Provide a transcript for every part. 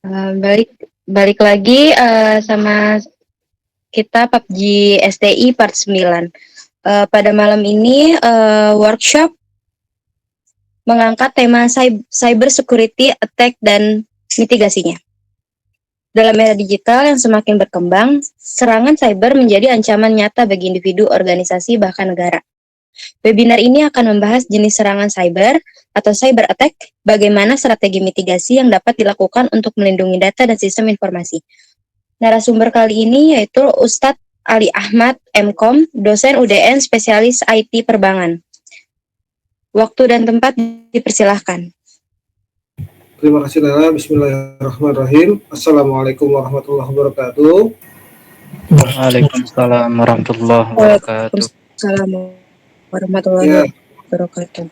Balik balik lagi sama kita PUBG STI part 9. Pada malam ini workshop mengangkat tema cyber security attack dan mitigasinya. Dalam era digital yang semakin berkembang, serangan cyber menjadi ancaman nyata bagi individu, organisasi, bahkan negara. Webinar ini akan membahas jenis serangan cyber atau cyber attack, bagaimana strategi mitigasi yang dapat dilakukan untuk melindungi data dan sistem informasi. Narasumber kali ini yaitu Ustadz Ali Ahmad, MKom, dosen UDN, spesialis IT Perbankan. Waktu dan tempat dipersilahkan. Terima kasih Nana. Bismillahirrahmanirrahim. Assalamualaikum warahmatullahi wabarakatuh. Waalaikumsalam warahmatullahi wabarakatuh. Waalaikumsalam warahmatullahi wabarakatuh.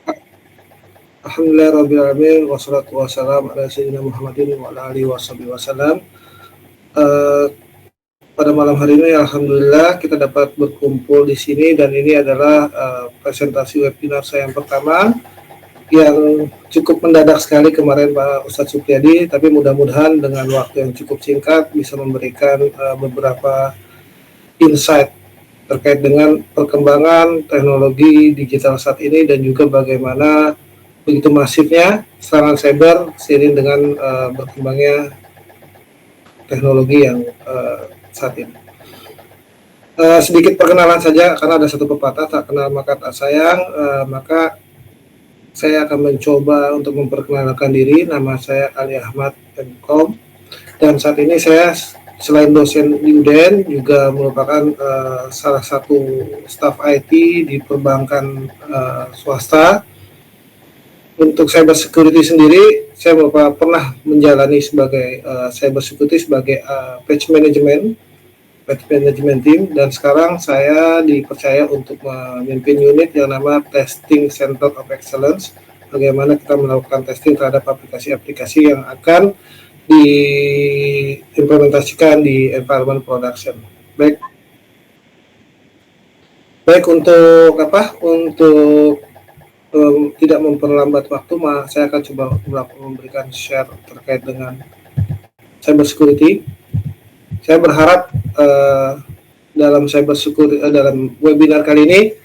Alhamdulillah rabbil alamin wassalatu wassalamu ala sayyidina Muhammadin wa ala alihi wasallam. Pada malam hari ini alhamdulillah kita dapat berkumpul di sini dan ini adalah presentasi webinar saya yang pertama yang cukup mendadak sekali kemarin Pak Ustadz Supriyadi, tapi mudah-mudahan dengan waktu yang cukup singkat bisa memberikan beberapa insight terkait dengan perkembangan teknologi digital saat ini dan juga bagaimana begitu masifnya serangan cyber seiring dengan berkembangnya teknologi yang saat ini. Sedikit perkenalan saja karena ada satu pepatah, tak kenal maka tak sayang, maka saya akan mencoba untuk memperkenalkan diri. Nama saya Ali Ahmad MKom dan saat ini saya selain dosen di UDN juga merupakan salah satu staf IT di perbankan swasta. Untuk cyber security sendiri, saya pernah menjalani sebagai cyber security sebagai patch management team, dan sekarang saya dipercaya untuk memimpin unit yang nama Testing Center of Excellence. Bagaimana kita melakukan testing terhadap aplikasi-aplikasi yang akan diimplementasikan di environment production. Baik untuk tidak memperlambat waktu, saya akan coba memberikan share terkait dengan cyber security. Saya berharap dalam cyber security dalam webinar kali ini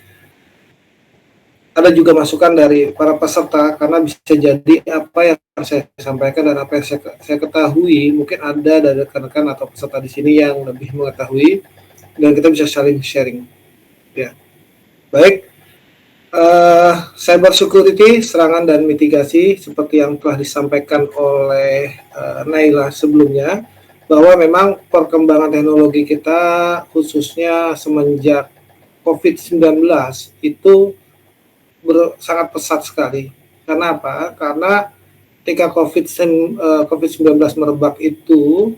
ada juga masukan dari para peserta, karena bisa jadi apa yang saya sampaikan dan apa yang saya ketahui mungkin ada dari rekan-rekan atau peserta di sini yang lebih mengetahui dan kita bisa saling sharing. Ya, baik. Cyber security, serangan dan mitigasi seperti yang telah disampaikan oleh Naila sebelumnya, bahwa memang perkembangan teknologi kita khususnya semenjak COVID-19 itu sangat pesat sekali. Karena apa? Karena ketika COVID-19 merebak itu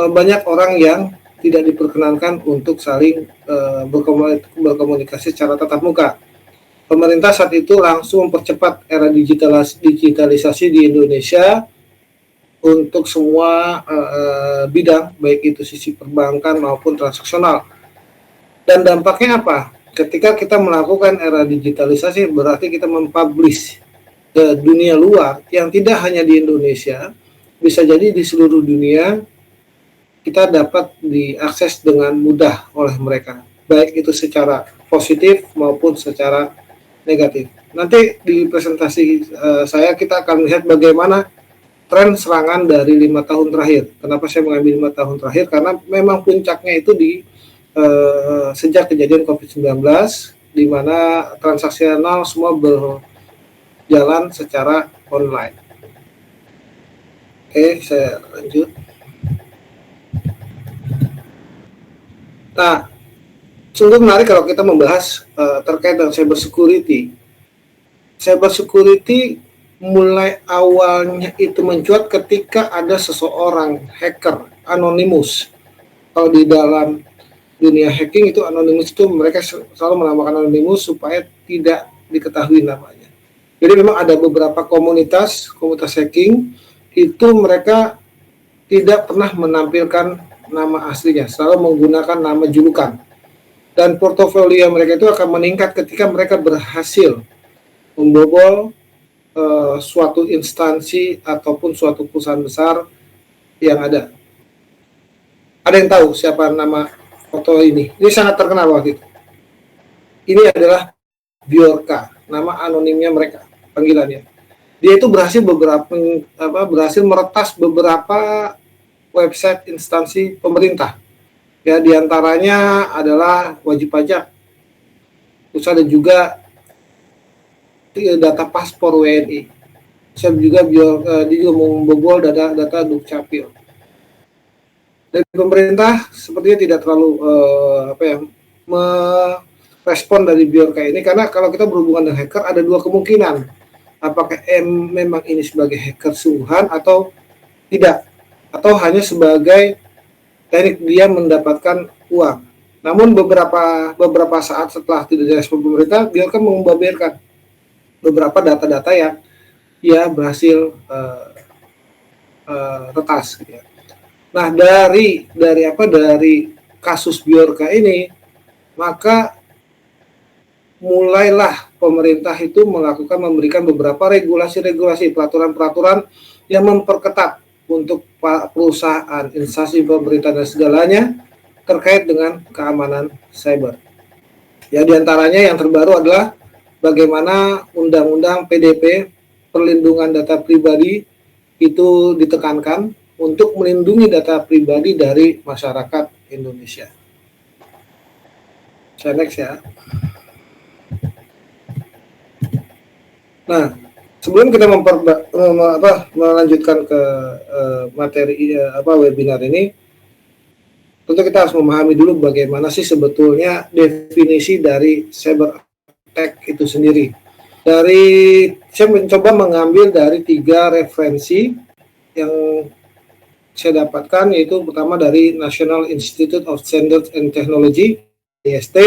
banyak orang yang tidak diperkenankan untuk saling berkomunikasi secara tatap muka. Pemerintah saat itu langsung mempercepat era digitalisasi di Indonesia untuk semua bidang, baik itu sisi perbankan maupun transaksional. Dan dampaknya apa? Ketika kita melakukan era digitalisasi, berarti kita mempublish ke dunia luar yang tidak hanya di Indonesia, bisa jadi di seluruh dunia kita dapat diakses dengan mudah oleh mereka, baik itu secara positif maupun secara negatif. Nanti di presentasi saya kita akan melihat bagaimana tren serangan dari 5 tahun terakhir. Kenapa saya mengambil 5 tahun terakhir? Karena memang puncaknya itu di sejak kejadian COVID-19, di mana transaksional semua berjalan secara online. Oke, saya lanjut. Nah, sungguh menarik kalau kita membahas terkait dengan cyber security. Cyber security mulai awalnya itu mencuat ketika ada seseorang hacker anonymous. Kalau di dalam dunia hacking itu anonymous itu mereka selalu menamakan anonymous supaya tidak diketahui namanya. Jadi memang ada beberapa komunitas hacking itu mereka tidak pernah menampilkan nama aslinya, selalu menggunakan nama julukan. Dan portofolio mereka itu akan meningkat ketika mereka berhasil membobol suatu instansi ataupun suatu perusahaan besar yang ada. Ada yang tahu siapa nama foto ini? Ini sangat terkenal waktu itu. Ini adalah Bjorka, nama anonimnya mereka, panggilannya. Dia itu berhasil meretas beberapa website instansi pemerintah. Ya, diantaranya adalah wajib pajak, terus ada juga data paspor WNI. Dia juga membobol data Dukcapil. Dari pemerintah sepertinya tidak terlalu merespon dari Bjorka ini, karena kalau kita berhubungan dengan hacker ada dua kemungkinan, apakah memang ini sebagai hacker sungguhan atau tidak, atau hanya sebagai teknik dia mendapatkan uang. Namun beberapa saat setelah tidak direspon pemerintah, Bjorka membeberkan beberapa data-data yang ia berhasil retas. Gitu ya. Nah, dari kasus Bjorka ini, maka mulailah pemerintah itu memberikan beberapa regulasi-regulasi, peraturan-peraturan yang memperketat untuk perusahaan, instansi pemerintah dan segalanya terkait dengan keamanan cyber. Ya, diantaranya yang terbaru adalah bagaimana Undang-Undang PDP, Perlindungan Data Pribadi, itu ditekankan untuk melindungi data pribadi dari masyarakat Indonesia. Saya next ya. Nah, sebelum kita melanjutkan ke materi webinar ini, tentu kita harus memahami dulu bagaimana sih sebetulnya definisi dari cyber attack itu sendiri. Saya mencoba mengambil dari 3 referensi yang saya dapatkan, yaitu pertama dari National Institute of Standards and Technology (NIST),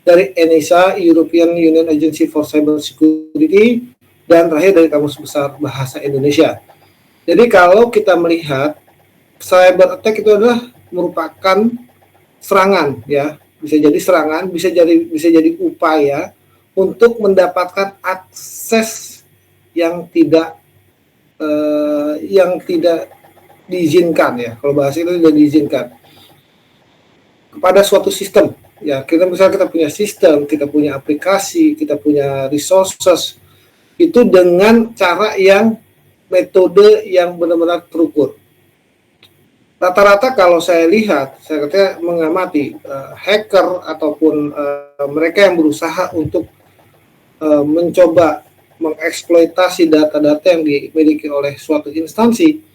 dari ENISA European Union Agency for Cyber Security, dan terakhir dari Kamus Besar Bahasa Indonesia. Jadi kalau kita melihat cyber attack itu adalah merupakan serangan, ya, bisa jadi serangan, bisa jadi upaya untuk mendapatkan akses yang tidak diizinkan, ya, kalau bahasa itu tidak diizinkan kepada suatu sistem. Ya, misalnya kita punya sistem, kita punya aplikasi, kita punya resources, itu dengan cara yang metode yang benar-benar terukur. Rata-rata kalau saya lihat, saya kata mengamati hacker ataupun mereka yang berusaha untuk mencoba mengeksploitasi data-data yang dimiliki oleh suatu instansi,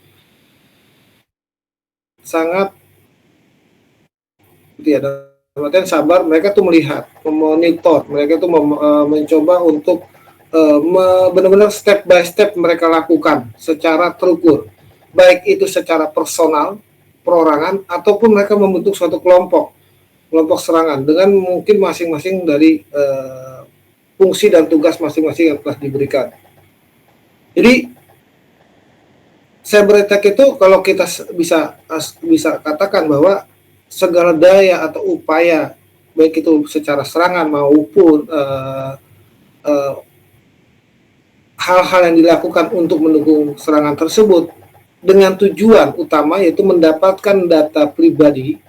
sangat dalam sabar. Mereka tuh melihat, memonitor, mereka tuh mencoba untuk benar-benar step by step mereka lakukan secara terukur, baik itu secara personal, perorangan, ataupun mereka membentuk suatu kelompok serangan dengan mungkin masing-masing dari fungsi dan tugas masing-masing yang telah diberikan. Jadi cyber attack itu kalau kita bisa katakan bahwa segala daya atau upaya, baik itu secara serangan maupun hal-hal yang dilakukan untuk mendukung serangan tersebut dengan tujuan utama yaitu mendapatkan data pribadi,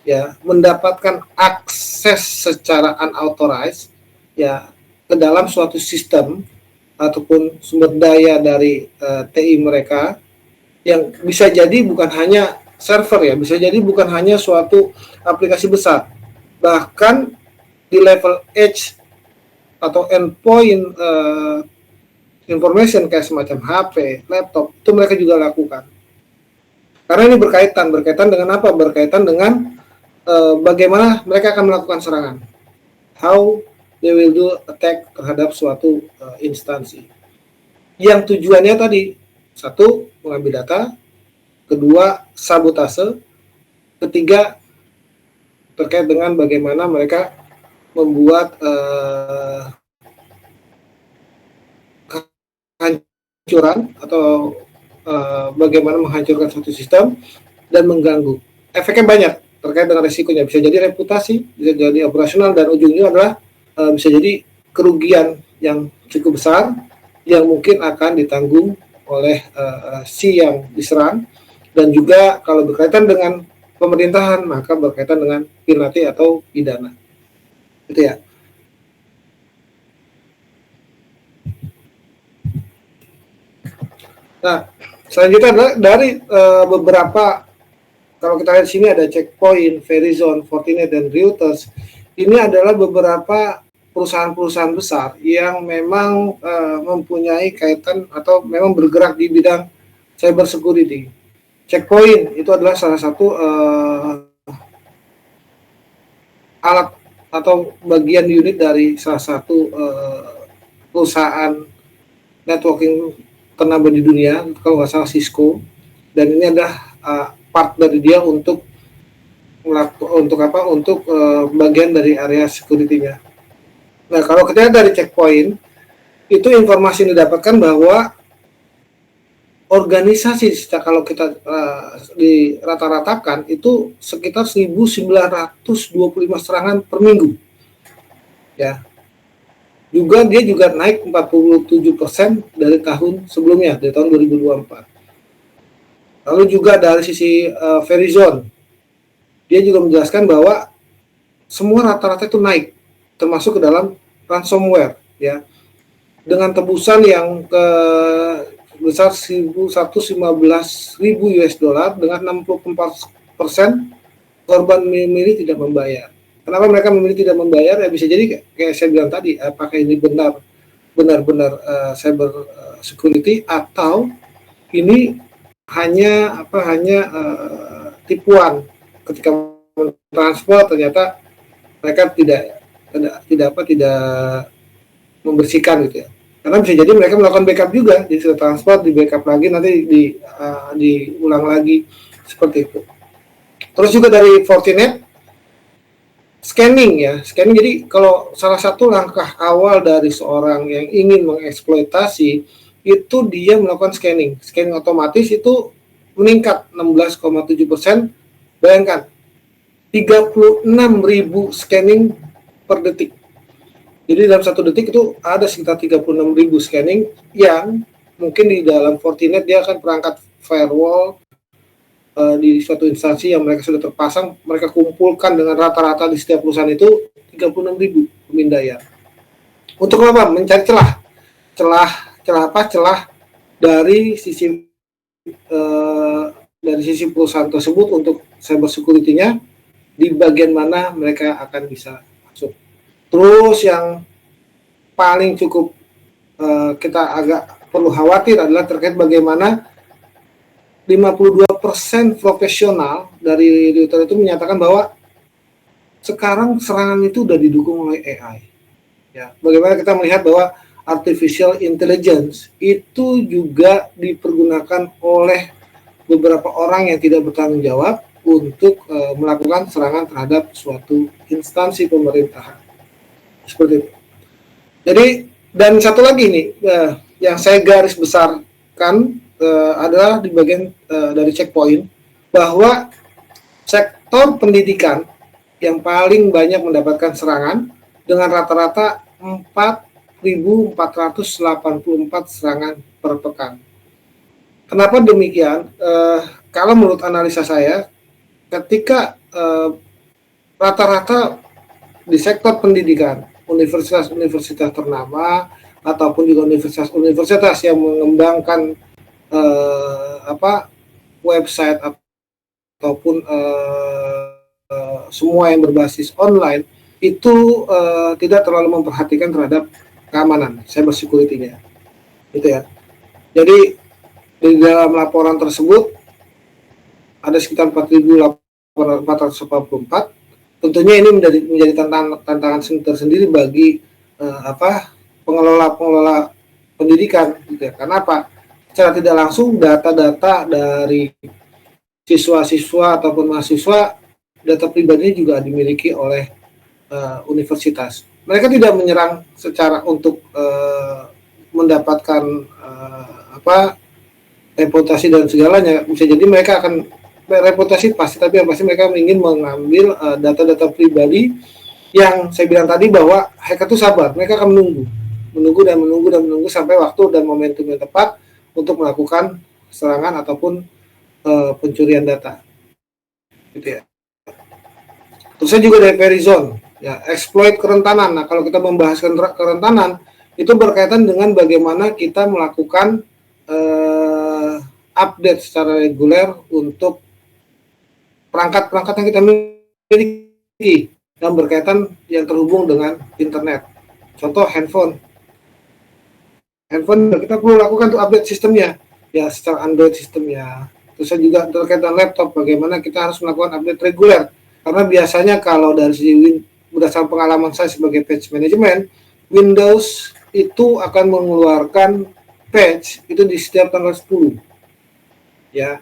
ya, mendapatkan akses secara unauthorized, ya, ke dalam suatu sistem ataupun sumber daya dari TI mereka, yang bisa jadi bukan hanya server, ya, bisa jadi bukan hanya suatu aplikasi besar, bahkan di level edge atau endpoint information kayak semacam HP, laptop, itu mereka juga lakukan. Karena ini berkaitan dengan apa? Berkaitan dengan bagaimana mereka akan melakukan serangan. How they will do attack terhadap suatu instansi. Yang tujuannya tadi, 1, mengambil data, 2, sabotase, 3, terkait dengan bagaimana mereka membuat kehancuran atau bagaimana menghancurkan suatu sistem dan mengganggu. Efeknya banyak terkait dengan risikonya, bisa jadi reputasi, bisa jadi operasional, dan ujungnya adalah bisa jadi kerugian yang cukup besar yang mungkin akan ditanggung oleh si yang diserang, dan juga kalau berkaitan dengan pemerintahan maka berkaitan dengan penalti atau pidana. Itu ya. Nah, selanjutnya adalah dari beberapa, kalau kita lihat di sini ada Checkpoint, Verizon, Fortinet, dan Reuters. Ini adalah beberapa perusahaan-perusahaan besar yang memang mempunyai kaitan atau memang bergerak di bidang cyber security. Checkpoint itu adalah salah satu alat atau bagian unit dari salah satu perusahaan networking ternama di dunia, kalau nggak salah Cisco, dan ini adalah part dari dia untuk bagian dari area security-nya. Nah, kalau kita lihat dari Checkpoint, itu informasi yang didapatkan bahwa organisasi, kalau kita dirata-ratakan itu sekitar 1.925 serangan per minggu. Ya. Juga dia juga naik 47% dari tahun sebelumnya, dari tahun 2024. Lalu juga dari sisi Verizon, dia juga menjelaskan bahwa semua rata-rata itu naik, termasuk ke dalam ransomware, ya, dengan tebusan yang besar 115.000 US dollar, dengan 64% korban memilih tidak membayar. Kenapa mereka memilih tidak membayar? Ya bisa jadi kayak saya bilang tadi, apakah ini benar-benar cyber security, atau ini hanya tipuan ketika mentransfer, ternyata mereka tidak membersihkan gitu ya. Karena bisa jadi mereka melakukan backup juga, jadi sudah transfer, di backup lagi, nanti diulang lagi, seperti itu. Terus juga dari Fortinet, scanning. Jadi kalau salah satu langkah awal dari seorang yang ingin mengeksploitasi itu dia melakukan scanning otomatis, itu meningkat 16,7%. Bayangkan 36.000 scanning per detik. Jadi dalam satu detik itu ada sekitar 36.000 scanning, yang mungkin di dalam Fortinet dia akan perangkat firewall di suatu instansi yang mereka sudah terpasang, mereka kumpulkan dengan rata-rata di setiap perusahaan itu 36.000 pemindaian. Untuk apa? Mencari celah dari sisi perusahaan tersebut untuk cyber security-nya, di bagian mana mereka akan bisa masuk. Terus yang paling cukup kita agak perlu khawatir adalah terkait bagaimana 52% profesional dari Reuters itu menyatakan bahwa sekarang serangan itu sudah didukung oleh AI. Ya, bagaimana kita melihat bahwa artificial intelligence itu juga dipergunakan oleh beberapa orang yang tidak bertanggung jawab untuk melakukan serangan terhadap suatu instansi pemerintahan. Seperti itu. Jadi, dan satu lagi nih yang saya garis besarkan adalah di bagian dari Checkpoint, bahwa sektor pendidikan yang paling banyak mendapatkan serangan dengan rata-rata 4.484 serangan per pekan. Kenapa demikian? Kalau menurut analisa saya, ketika rata-rata di sektor pendidikan, universitas-universitas ternama ataupun juga universitas-universitas yang mengembangkan website ataupun semua yang berbasis online itu tidak terlalu memperhatikan terhadap keamanan cyber security-nya, gitu ya. Jadi di dalam laporan tersebut ada sekitar 4.484. Tentunya ini menjadi tantangan tersendiri bagi pengelola pendidikan, gitu ya. Karena apa? Secara tidak langsung data-data dari siswa-siswa ataupun mahasiswa, data pribadinya juga dimiliki oleh universitas. Mereka tidak menyerang secara untuk mendapatkan reputasi dan segalanya. Bisa jadi mereka akan reputasi pasti, tapi yang pasti mereka ingin mengambil data-data pribadi yang saya bilang tadi bahwa hacker itu sabar, mereka akan menunggu. menunggu sampai waktu dan momentum yang tepat untuk melakukan serangan ataupun pencurian data, gitu ya. Terusnya juga dari Verizon, ya, exploit kerentanan. Nah, kalau kita membahas kerentanan, itu berkaitan dengan bagaimana kita melakukan update secara reguler untuk perangkat-perangkat yang kita miliki yang berkaitan yang terhubung dengan internet. Contoh handphone kita perlu lakukan untuk update sistemnya, ya, secara Android sistemnya. Terus juga terkait dengan laptop, bagaimana kita harus melakukan update reguler. Karena biasanya kalau dari sisi berdasarkan pengalaman saya sebagai patch management, Windows itu akan mengeluarkan patch itu di setiap tanggal 10. Ya.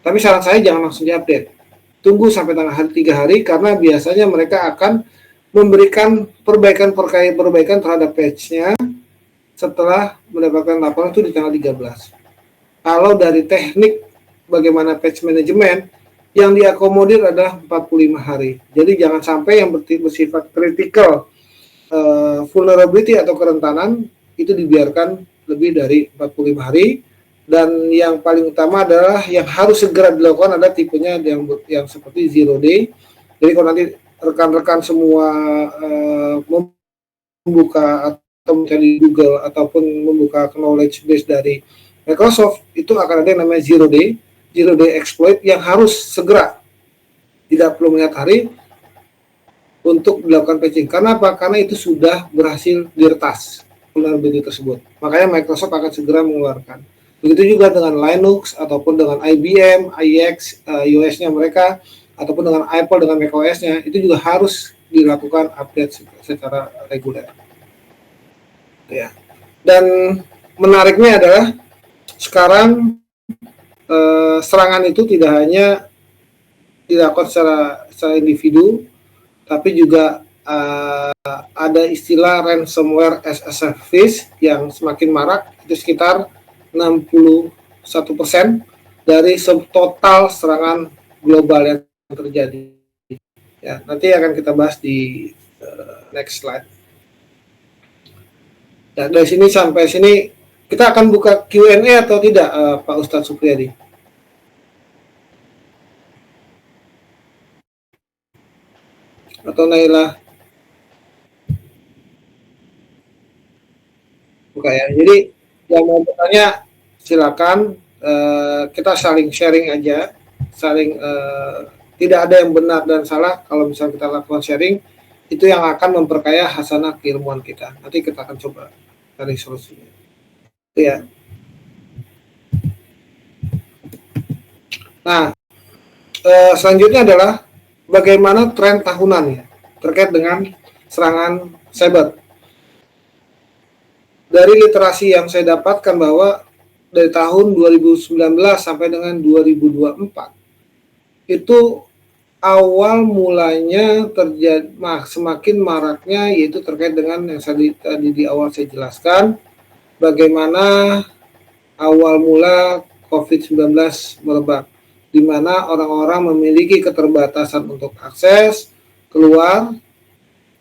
Tapi saran saya jangan langsung diupdate. Tunggu sampai tanggal 3 hari karena biasanya mereka akan memberikan perbaikan terhadap patch-nya setelah mendapatkan laporan itu di tanggal 13. Kalau dari teknik bagaimana patch management, yang diakomodir adalah 45 hari. Jadi jangan sampai yang bersifat kritikal, vulnerability atau kerentanan itu dibiarkan lebih dari 45 hari. Dan yang paling utama adalah yang harus segera dilakukan adalah tipenya yang seperti zero day. Jadi kalau nanti rekan-rekan semua membuka atau mencari Google ataupun membuka knowledge base dari Microsoft, itu akan ada yang namanya zero day exploit yang harus segera, tidak perlu melihat hari untuk dilakukan patching. Karena apa? Karena itu sudah berhasil diretas vulnerability tersebut. Makanya Microsoft akan segera mengeluarkan. Begitu juga dengan Linux ataupun dengan IBM, IX, iOS-nya mereka, ataupun dengan Apple dengan macOS-nya, itu juga harus dilakukan update secara reguler. Ya. Dan menariknya adalah sekarang serangan itu tidak hanya dilakukan secara individu, tapi juga ada istilah ransomware as a service yang semakin marak. Itu sekitar 61% dari total serangan global yang terjadi. Ya, nanti akan kita bahas di next slide. Ya, dari sini sampai sini kita akan buka Q&A atau tidak, Pak Ustadz Supriyadi? Atau Naila? Buka ya. Jadi yang mau bertanya silakan, kita saling sharing aja, tidak ada yang benar dan salah. Kalau misalnya kita lakukan sharing, itu yang akan memperkaya hasanah keilmuan kita. Nanti kita akan coba cari solusinya. Itu ya. Nah, selanjutnya adalah bagaimana tren tahunan ya terkait dengan serangan cyber. Dari literasi yang saya dapatkan bahwa dari tahun 2019 sampai dengan 2024 itu awal mulanya terjadi semakin maraknya, yaitu terkait dengan yang tadi di awal saya jelaskan bagaimana awal mula COVID-19 merebak, di mana orang-orang memiliki keterbatasan untuk akses keluar,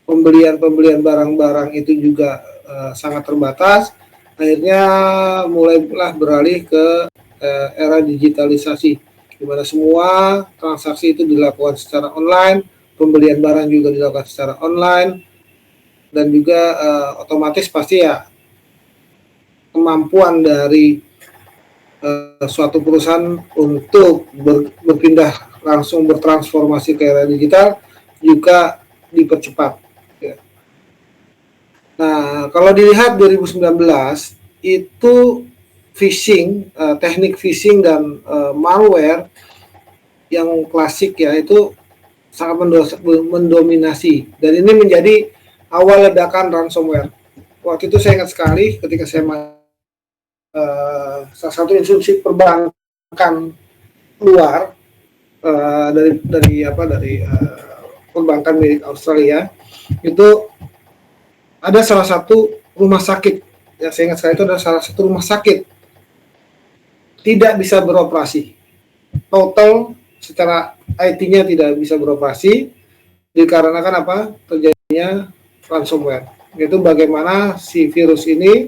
pembelian barang-barang itu juga sangat terbatas. Akhirnya mulailah beralih ke era digitalisasi, di mana semua transaksi itu dilakukan secara online, pembelian barang juga dilakukan secara online, dan juga otomatis pasti ya kemampuan dari suatu perusahaan untuk berpindah langsung bertransformasi ke era digital juga dipercepat. Nah, kalau dilihat 2019 itu phishing, teknik phishing dan malware yang klasik ya itu sangat mendominasi, dan ini menjadi awal ledakan ransomware. Waktu itu saya ingat sekali ketika saya salah satu institusi perbankan luar dari perbankan milik Australia, itu ada salah satu rumah sakit, ya saya ingat sekali itu ada salah satu rumah sakit tidak bisa beroperasi total, secara IT-nya tidak bisa beroperasi dikarenakan apa? Terjadinya ransomware. yaitu bagaimana si virus ini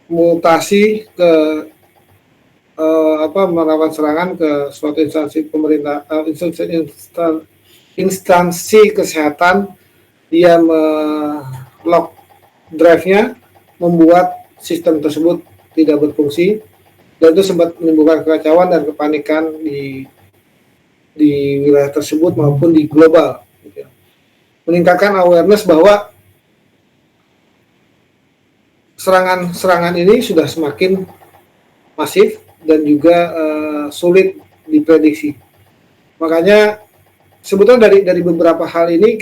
bermutasi ke melakukan serangan ke suatu instansi pemerintah, instansi kesehatan. Dia lock drive-nya, membuat sistem tersebut tidak berfungsi, dan itu sempat menimbulkan kekacauan dan kepanikan di wilayah tersebut maupun di global. Meningkatkan awareness bahwa serangan ini sudah semakin masif dan juga sulit diprediksi. Makanya sebetulnya dari beberapa hal ini,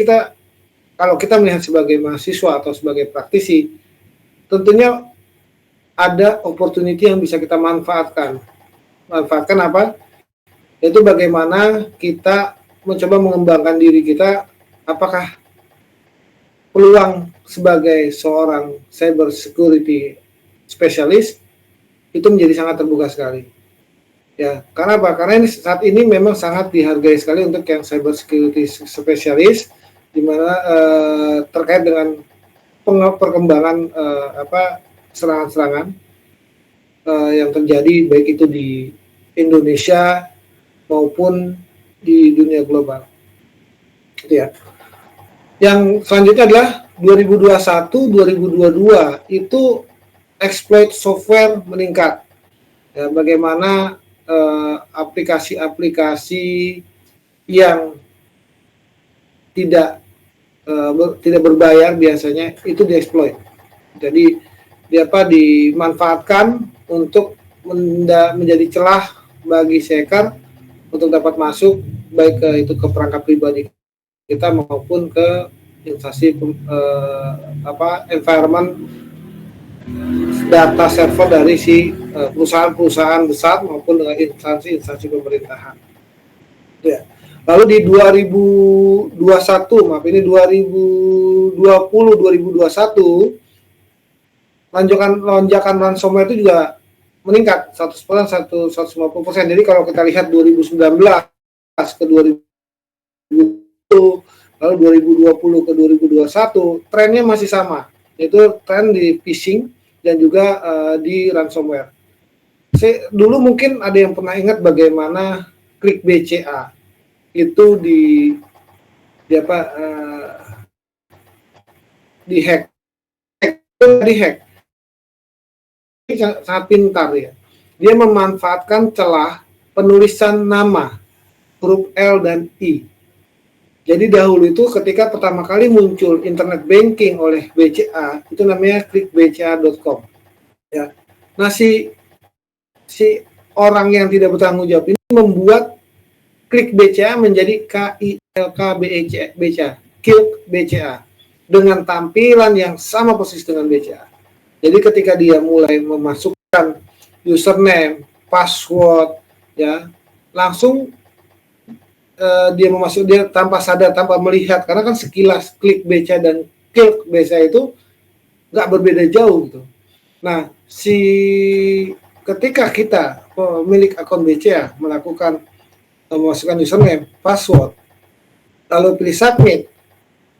kalau kita melihat sebagai mahasiswa atau sebagai praktisi, tentunya ada opportunity yang bisa kita manfaatkan. Manfaatkan apa? Yaitu bagaimana kita mencoba mengembangkan diri kita, apakah peluang sebagai seorang cyber security specialist itu menjadi sangat terbuka sekali. Ya, karena apa? Karena saat ini memang sangat dihargai sekali untuk yang cyber security specialist, di mana terkait dengan perkembangan serangan-serangan yang terjadi baik itu di Indonesia maupun di dunia global. Ya. Yang selanjutnya adalah 2021-2022 itu exploit software meningkat. Ya, bagaimana aplikasi-aplikasi yang tidak berbayar biasanya itu dieksploit. Jadi dimanfaatkan untuk menjadi celah bagi hacker untuk dapat masuk baik ke perangkat pribadi kita maupun ke instansi environment data server dari si perusahaan-perusahaan besar maupun dengan instansi-instansi pemerintahan. Ya. Lalu di 2021, 2020-2021, lonjakan ransomware itu juga meningkat 150%. Jadi kalau kita lihat 2019 ke 2020, lalu 2020 ke 2021, trennya masih sama, yaitu tren di phishing dan juga di ransomware. Dulu mungkin ada yang pernah ingat bagaimana klik BCA itu dihack. Ini sangat pintar ya. Dia memanfaatkan celah penulisan nama huruf L dan I. Jadi dahulu itu ketika pertama kali muncul internet banking oleh BCA, itu namanya klikbca.com. Ya. Nah si orang yang tidak bertanggung jawab ini membuat klik BCA menjadi KILKBCA, KILK-BCA, dengan tampilan yang sama persis dengan BCA. Jadi ketika dia mulai memasukkan username, password, ya langsung dia tanpa sadar, tanpa melihat, karena kan sekilas klik BCA dan KILK BCA itu nggak berbeda jauh gitu. Nah, ketika kita pemilik akun BCA memasukkan username, password, lalu pilih submit,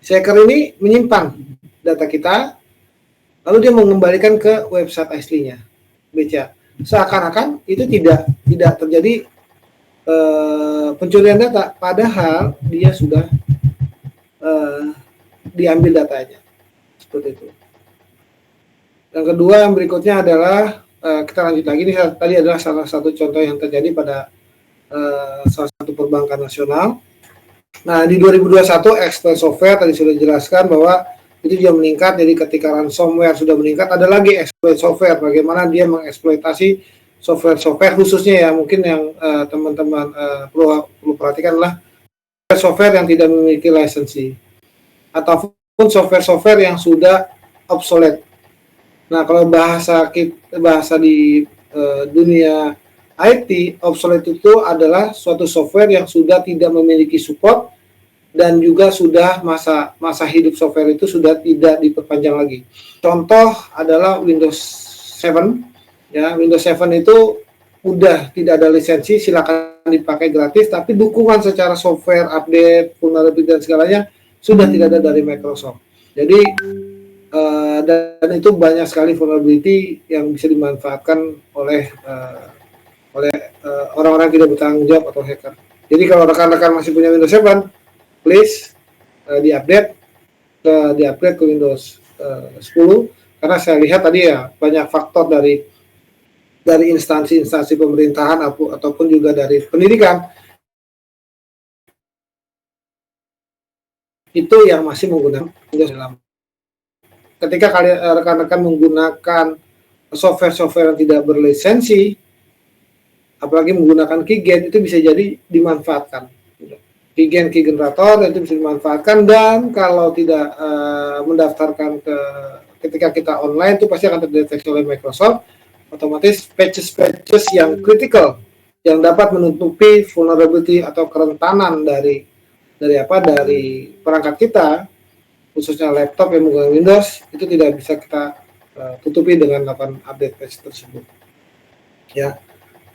hacker ini menyimpan data kita, lalu dia mengembalikan ke website aslinya BCA. Seakan-akan itu tidak terjadi pencurian data, padahal dia sudah diambil datanya. Seperti itu. Yang kedua, yang berikutnya adalah kita lanjut lagi. Ini tadi adalah salah satu contoh yang terjadi pada salah satu perbankan nasional. Nah, di 2021 exploit software tadi sudah dijelaskan bahwa itu juga meningkat. Jadi ketika ransomware sudah meningkat, ada lagi exploit software. Bagaimana dia mengeksploitasi software khususnya ya, mungkin yang teman-teman perlu perhatikan adalah software yang tidak memiliki lisensi ataupun software yang sudah obsolete. Nah, kalau bahasa di dunia IT, obsolete itu adalah suatu software yang sudah tidak memiliki support dan juga sudah masa hidup software itu sudah tidak diperpanjang lagi. Contoh adalah Windows 7. Ya, Windows 7 itu udah tidak ada lisensi, silakan dipakai gratis, tapi dukungan secara software, update, vulnerability dan segalanya sudah tidak ada dari Microsoft. Jadi dan itu banyak sekali vulnerability yang bisa dimanfaatkan oleh orang-orang yang tidak bertanggung jawab atau hacker. Jadi kalau rekan-rekan masih punya Windows 7, please di-upgrade ke Windows 10, karena saya lihat tadi ya banyak faktor dari instansi-instansi pemerintahan ataupun juga dari pendidikan itu yang masih menggunakan Windows 10. Ketika rekan-rekan menggunakan software-software yang tidak berlisensi, apalagi menggunakan keygen, itu bisa jadi dimanfaatkan. Keygen key generator itu bisa dimanfaatkan, dan kalau tidak mendaftarkan ketika kita online itu pasti akan terdeteksi oleh Microsoft, otomatis patches yang critical yang dapat menutupi vulnerability atau kerentanan dari perangkat kita, khususnya laptop yang menggunakan Windows, itu tidak bisa kita tutupi dengan melakukan update patch tersebut. Ya.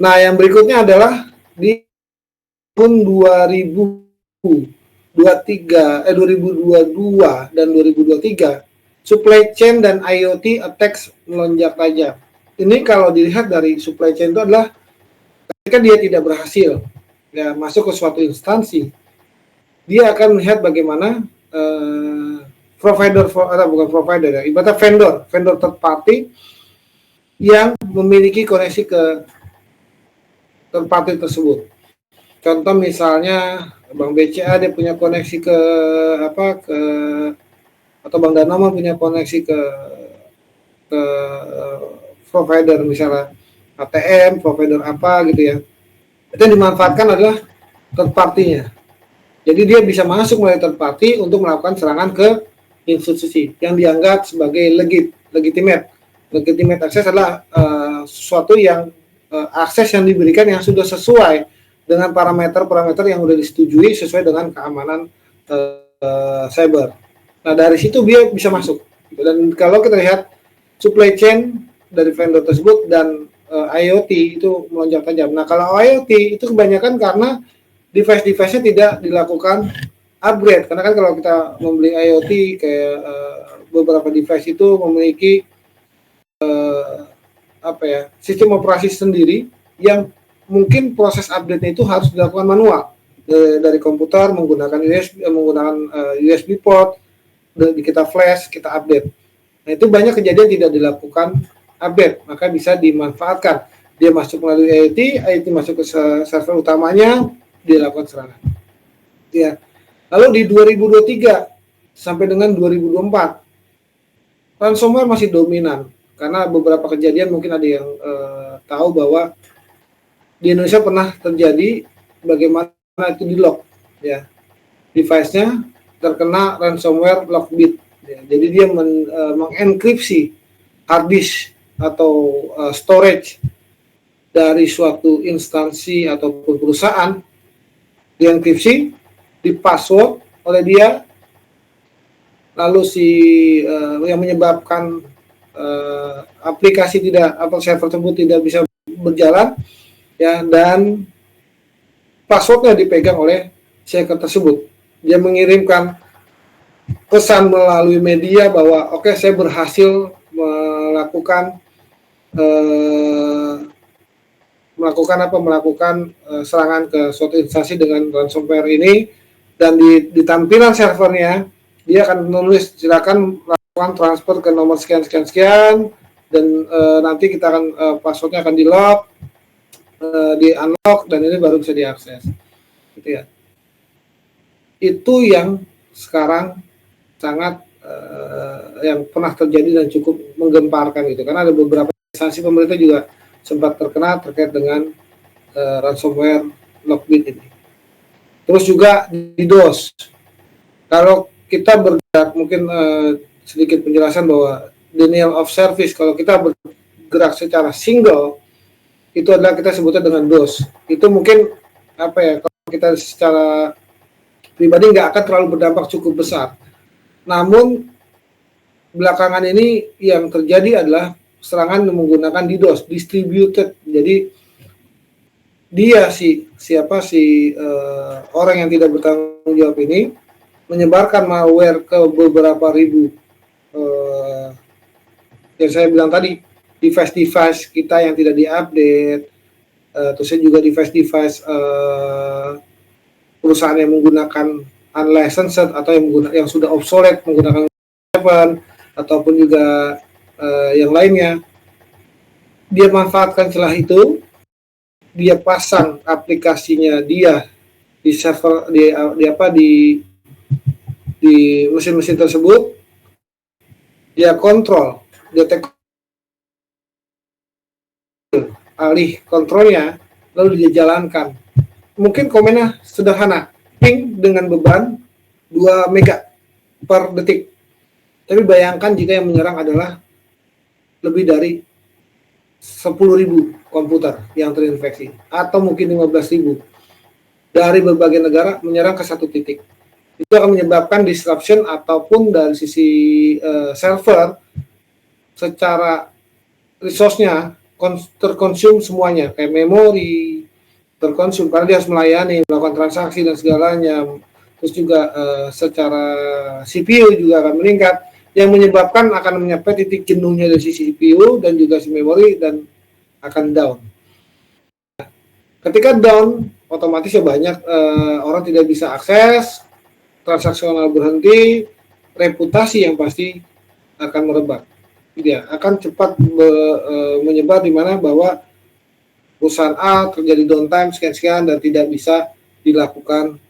Nah, yang berikutnya adalah di tahun 2022 dan 2023, supply chain dan IoT attacks melonjak tajam. Ini kalau dilihat dari supply chain itu adalah ketika dia tidak berhasil ya masuk ke suatu instansi, dia akan melihat bagaimana vendor third party yang memiliki koneksi ke third party tersebut. Contoh misalnya Bank BCA dia punya koneksi atau Bank Danamon punya koneksi ke provider, misalnya ATM, provider apa gitu ya. Itu yang dimanfaatkan adalah third party-nya. Jadi dia bisa masuk melalui third party untuk melakukan serangan ke institusi yang dianggap sebagai legitimate. Legitimate access adalah sesuatu yang akses yang diberikan yang sudah sesuai dengan parameter-parameter yang sudah disetujui sesuai dengan keamanan cyber. Nah, dari situ dia bisa masuk. Dan kalau kita lihat supply chain dari vendor tersebut dan IoT itu melonjak tajam. Nah, kalau IoT itu kebanyakan karena device-device-nya tidak dilakukan upgrade. Karena kan kalau kita membeli IoT kayak beberapa device itu memiliki sistem operasi sendiri yang mungkin proses update-nya itu harus dilakukan manual dari komputer menggunakan USB port, kita flash, kita update. Nah, itu banyak kejadian tidak dilakukan update, maka bisa dimanfaatkan. Dia masuk melalui IoT masuk ke server utamanya, dia lakukan serangan. Ya. Lalu di 2023 sampai dengan 2024, ransomware masih dominan karena beberapa kejadian mungkin ada yang tahu bahwa di Indonesia pernah terjadi bagaimana itu di-lock, ya. Device-nya terkena ransomware Lockbit. Ya. Jadi dia mengenkripsi hard disk atau storage dari suatu instansi ataupun perusahaan, dienkripsi, dipassword oleh dia, lalu yang menyebabkan aplikasi atau server tersebut tidak bisa berjalan, ya, dan passwordnya dipegang oleh si hacker tersebut. Dia mengirimkan pesan melalui media bahwa oke, saya berhasil melakukan serangan ke suatu instansi dengan ransomware ini, dan di tampilan servernya dia akan menulis silakan melakukan transfer ke nomor sekian dan nanti kita akan passwordnya akan di-lock, di-unlock, dan ini baru bisa diakses. Gitu ya. Itu yang sekarang sangat yang pernah terjadi dan cukup menggemparkan gitu, karena ada beberapa instansi pemerintah juga sempat terkena terkait dengan ransomware Lockbit ini. Terus juga DDoS. Kalau kita bergerak, mungkin sedikit penjelasan bahwa denial of service, kalau kita bergerak secara single, itu adalah kita sebutnya dengan DOS. Itu mungkin kalau kita secara pribadi nggak akan terlalu berdampak cukup besar. Namun belakangan ini yang terjadi adalah serangan menggunakan DDoS, distributed. Jadi dia orang yang tidak bertanggung jawab ini menyebarkan malware ke beberapa ribu yang saya bilang tadi, device-device kita yang tidak diupdate, terusnya juga device-device perusahaan yang menggunakan unlicensed atau yang sudah obsolete menggunakan 7 ataupun juga yang lainnya. Dia manfaatkan celah itu, dia pasang aplikasinya dia di server di mesin-mesin tersebut, dia kontrol, dia take alih kontrolnya, lalu dia jalankan. Mungkin komennya sederhana, ping dengan beban 2 mega per detik. Tapi bayangkan jika yang menyerang adalah lebih dari 10.000 komputer yang terinfeksi, atau mungkin 15.000 dari berbagai negara menyerang ke satu titik. Itu akan menyebabkan disruption ataupun dari sisi server secara resource-nya terkonsum semuanya, kayak memori terkonsum karena dia harus melayani, melakukan transaksi dan segalanya. Terus juga secara CPU juga akan meningkat, yang menyebabkan akan mencapai titik jenuhnya dari sisi CPU dan juga si memori dan akan down. Ketika down, otomatis ya banyak orang tidak bisa akses, transaksional berhenti, reputasi yang pasti akan merebak. Ya, akan cepat menyebar di mana bahwa perusahaan A terjadi downtime sekian-sekian dan tidak bisa dilakukan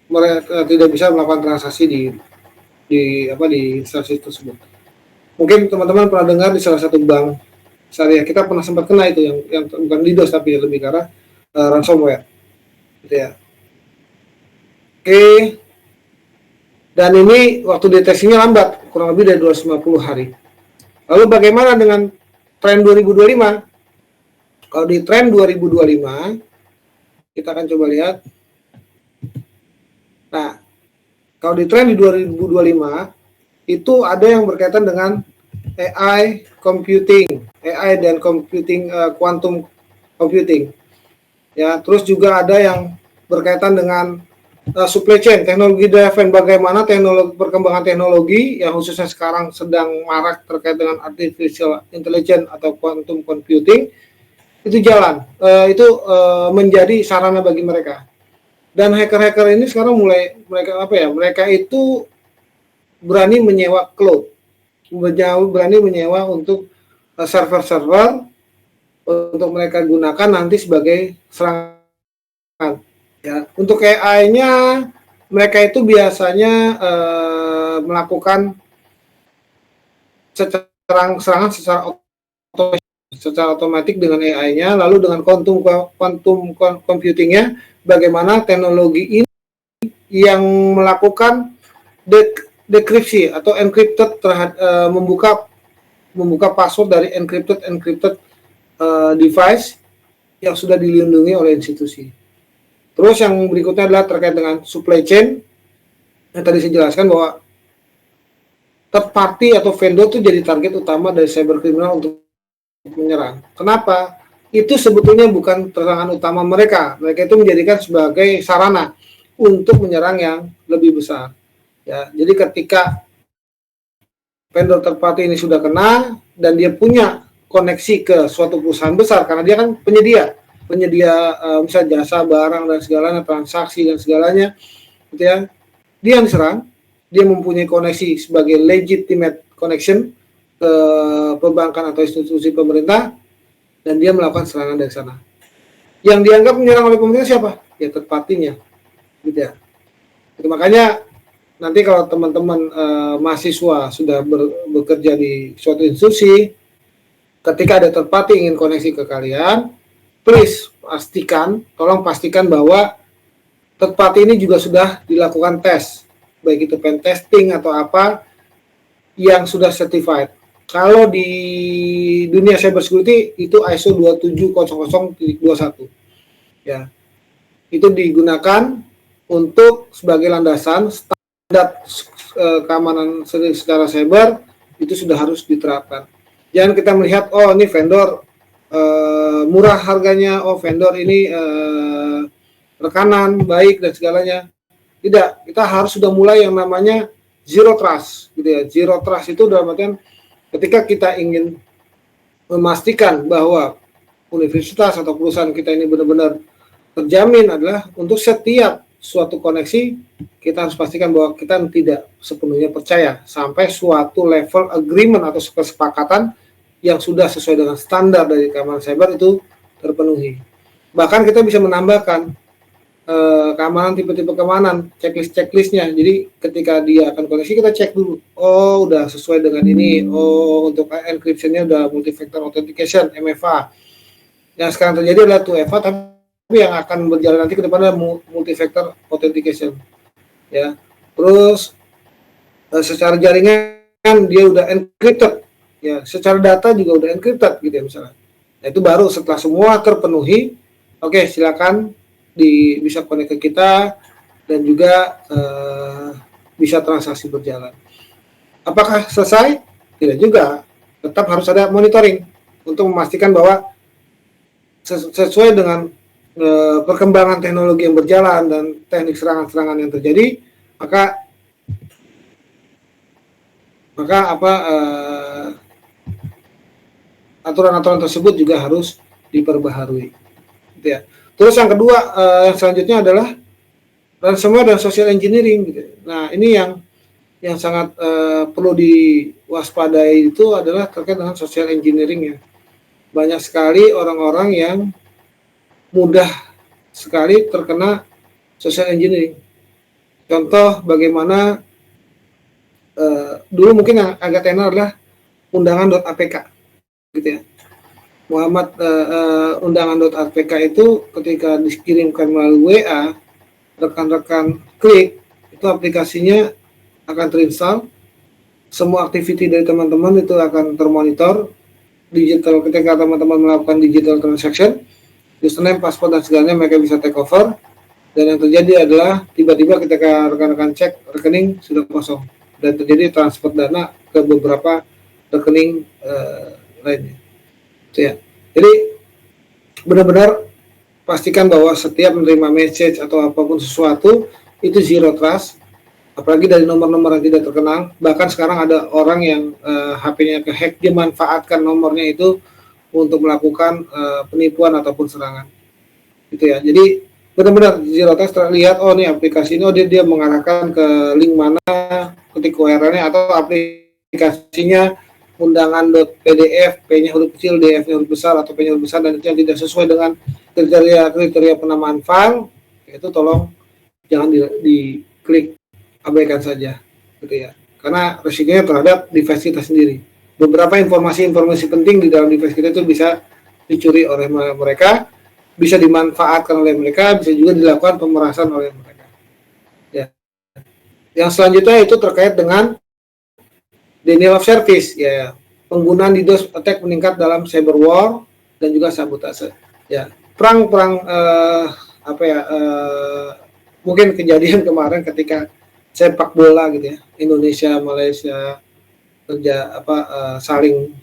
mereka tidak bisa melakukan transaksi di instansi tersebut. Mungkin teman-teman pernah dengar di salah satu bank syariah kita pernah sempat kena itu yang bukan DDoS tapi lebih ke arah ransomware, gitu ya. Oke. Dan ini waktu deteksinya lambat, kurang lebih dari 250 hari. Lalu bagaimana dengan tren 2025? Kalau di tren 2025, kita akan coba lihat. Nah, kalau di tren di 2025, itu ada yang berkaitan dengan AI computing, AI dan computing, quantum computing. Ya, terus juga ada yang berkaitan dengan supply chain, teknologi driven, bagaimana perkembangan teknologi yang khususnya sekarang sedang marak terkait dengan artificial intelligence atau quantum computing itu jalan, menjadi sarana bagi mereka. Dan hacker-hacker ini sekarang mereka itu berani menyewa cloud, berani menyewa untuk server-server untuk mereka gunakan nanti sebagai serangan. Ya, untuk AI-nya mereka itu biasanya melakukan serangan secara otomatis dengan AI-nya, lalu dengan quantum computing-nya, bagaimana teknologi ini yang melakukan dekripsi atau encrypted membuka password dari encrypted device yang sudah dilindungi oleh institusi. Terus yang berikutnya adalah terkait dengan supply chain, yang tadi saya jelaskan bahwa third party atau vendor itu jadi target utama dari cyberkriminal untuk menyerang. Kenapa? Itu sebetulnya bukan serangan utama mereka. Mereka itu menjadikan sebagai sarana untuk menyerang yang lebih besar. Ya, jadi ketika vendor third party ini sudah kena dan dia punya koneksi ke suatu perusahaan besar, karena dia kan penyedia misalnya jasa, barang dan segalanya, transaksi dan segalanya, gitu ya. Dia yang diserang, dia mempunyai koneksi sebagai legitimate connection ke perbankan atau institusi pemerintah, dan dia melakukan serangan dari sana. Yang dianggap menyerang oleh pemerintah siapa? Ya third party-nya, gitu ya. Itu makanya nanti kalau teman-teman mahasiswa sudah bekerja di suatu institusi, ketika ada third party ingin koneksi ke kalian, please tolong pastikan bahwa third party ini juga sudah dilakukan tes, baik itu pen testing atau apa yang sudah certified. Kalau di dunia cybersecurity itu ISO 27000.21, ya, itu digunakan untuk sebagai landasan standar keamanan secara cyber, itu sudah harus diterapkan. Jangan kita melihat, oh ini vendor murah harganya, oh vendor ini rekanan baik dan segalanya. Tidak, kita harus sudah mulai yang namanya zero trust, gitu ya. Zero trust itu dalam artian ketika kita ingin memastikan bahwa universitas atau perusahaan kita ini benar-benar terjamin adalah untuk setiap suatu koneksi kita harus pastikan bahwa kita tidak sepenuhnya percaya sampai suatu level agreement atau kesepakatan yang sudah sesuai dengan standar dari keamanan cyber itu terpenuhi. Bahkan kita bisa menambahkan keamanan tipe-tipe keamanan, checklistnya. Jadi ketika dia akan koneksi kita cek dulu, oh udah sesuai dengan ini, oh untuk encryption-nya udah multi-factor authentication MFA. Yang sekarang terjadi adalah 2FA, tapi yang akan berjalan nanti ke depan adalah multi-factor authentication. Ya, terus secara jaringan dia udah encrypted, ya, secara data juga udah encrypted gitu ya misalnya. Nah, itu baru setelah semua terpenuhi, oke, silakan bisa connect ke kita dan juga bisa transaksi berjalan. Apakah selesai? Tidak juga. Tetap harus ada monitoring untuk memastikan bahwa sesuai dengan perkembangan teknologi yang berjalan dan teknik serangan-serangan yang terjadi, maka aturan-aturan tersebut juga harus diperbaharui. Gitu ya. Terus yang kedua, yang selanjutnya adalah ransomware dan social engineering. Gitu. Nah, ini yang sangat perlu diwaspadai itu adalah terkait dengan social engineering ya. Banyak sekali orang-orang yang mudah sekali terkena social engineering. Contoh bagaimana dulu mungkin yang agak tenar adalah undangan.apk, gitu ya. Muhammad undangan.apk itu ketika dikirimkan melalui WA, rekan-rekan klik, itu aplikasinya akan terinstall, semua aktiviti dari teman-teman itu akan termonitor, digital ketika teman-teman melakukan digital transaction, username, password dan segalanya mereka bisa take over, dan yang terjadi adalah tiba-tiba ketika rekan-rekan cek rekening sudah kosong dan terjadi transfer dana ke beberapa rekening lainnya. Ya. Jadi benar-benar pastikan bahwa setiap menerima message atau apapun sesuatu itu zero trust, apalagi dari nomor-nomor yang tidak terkenal. Bahkan sekarang ada orang yang HP-nya kehack, dia manfaatkan nomornya itu untuk melakukan penipuan ataupun serangan. Gitu ya. Jadi benar-benar zero trust, terlihat oh nih aplikasi ini, oh dia mengarahkan ke link mana, ketik URL-nya atau aplikasinya undangan.pdf, P-nya huruf kecil, DF-nya huruf besar atau P-nya huruf besar, dan itu yang tidak sesuai dengan kriteria penamaan file, itu tolong jangan diklik, abaikan saja, gitu ya. Karena resikonya terhadap device kita sendiri. Beberapa informasi penting di dalam device kita itu bisa dicuri oleh mereka, bisa dimanfaatkan oleh mereka, bisa juga dilakukan pemerasan oleh mereka. Ya. Yang selanjutnya itu terkait dengan denial of service, ya, penggunaan DDoS attack meningkat dalam cyber war dan juga sabotase. Ya, perang mungkin kejadian kemarin ketika sepak bola gitu ya, Indonesia Malaysia saling